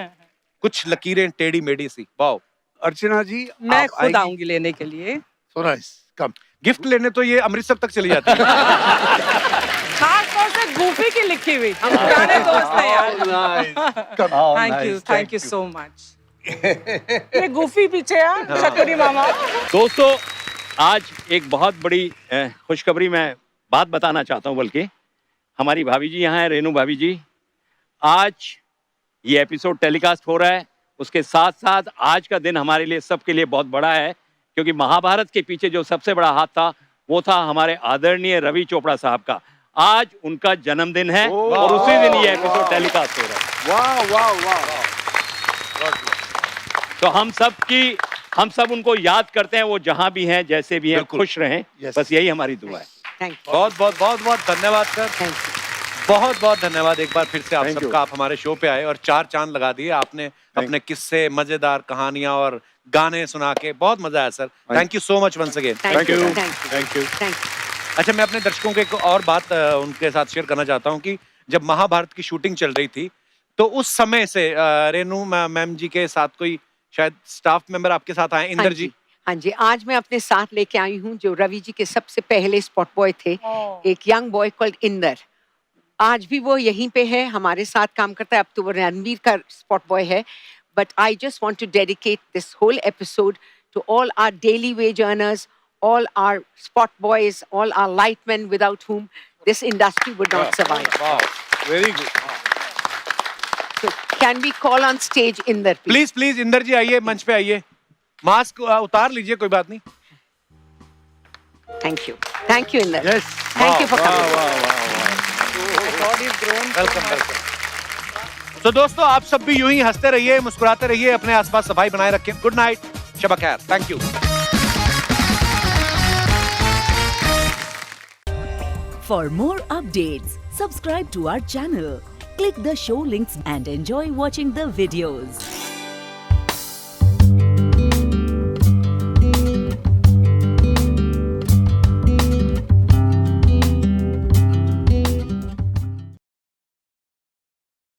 कुछ लकीरें टेढ़ी मेढ़ी सी। वाओ अर्चना जी मैं खुद आऊंगी लेने के लिए। So nice. Come. गिफ्ट लेने तो ये अमृतसर तक चली जाती है। खास तौर से गूफी की लिखी हुई, हम पुराने दोस्त हैं यार। Thank you so much. ये गूफी पीछे है, शकरी मामा। दोस्तों आज एक बहुत बड़ी खुशखबरी मैं बात बताना चाहता हूं, बल्कि हमारी भाभी जी यहाँ है, रेनू भाभी जी। आज ये एपिसोड टेलीकास्ट हो रहा है, उसके साथ साथ आज का दिन हमारे लिए सबके लिए बहुत बड़ा है, क्योंकि महाभारत के पीछे जो सबसे बड़ा हाथ था वो था हमारे आदरणीय रवि चोपड़ा साहब का। आज उनका जन्मदिन है और उसी दिन ये एपिसोड टेलीकास्ट हो रहा है। वाह वाह वाह। तो हम सब उनको याद करते हैं, वो जहां भी हैं, जैसे भी हैं, खुश रहें। बस यही हमारी दुआ है। बहुत बहुत बहुत बहुत धन्यवाद सर, बहुत बहुत धन्यवाद एक बार फिर से आप सबका। आप हमारे शो पे आए और 4 चांद लगा दिए आपने, अपने किस्से, मजेदार कहानियां और गाने सुना के। बहुत मजा आया sir. Thank you so much once again. Thank you. अच्छा मैं अपने दर्शकों को एक और बात उनके साथ शेयर करना चाहता हूँ कि जब महाभारत की शूटिंग चल रही थी तो उस समय से रेनू मैम जी के साथ कोई शायद स्टाफ मेंबर आपके साथ आए, इंदर जी। हाँ जी, आज मैं अपने साथ लेके आई हूँ जो रवि जी के सबसे पहले स्पॉट बॉय थे, एक यंग बॉय कॉल्ड इंदर। आज भी वो यहीं पे है, हमारे साथ काम करता है। अब तो वो रणवीर का स्पॉट बॉय है। But I just want to dedicate this whole episode to all our daily wage earners, all our spot boys, all our lightmen without whom this industry would not survive. Wow, very good. So can we call on stage Inder, please? Please, Inder ji आइए, मंच पे आइए। Mask उतार लीजिए, कोई बात नहीं। Thank you, Inder. Yes. Thank you for coming. Welcome. तो दोस्तों आप सब भी यूं ही हंसते रहिए, मुस्कुराते रहिए, अपने आसपास सफाई बनाए रखें। गुड नाइट, शब खैर। Thank you. For more updates, subscribe to our channel, click the show links and enjoy watching the videos.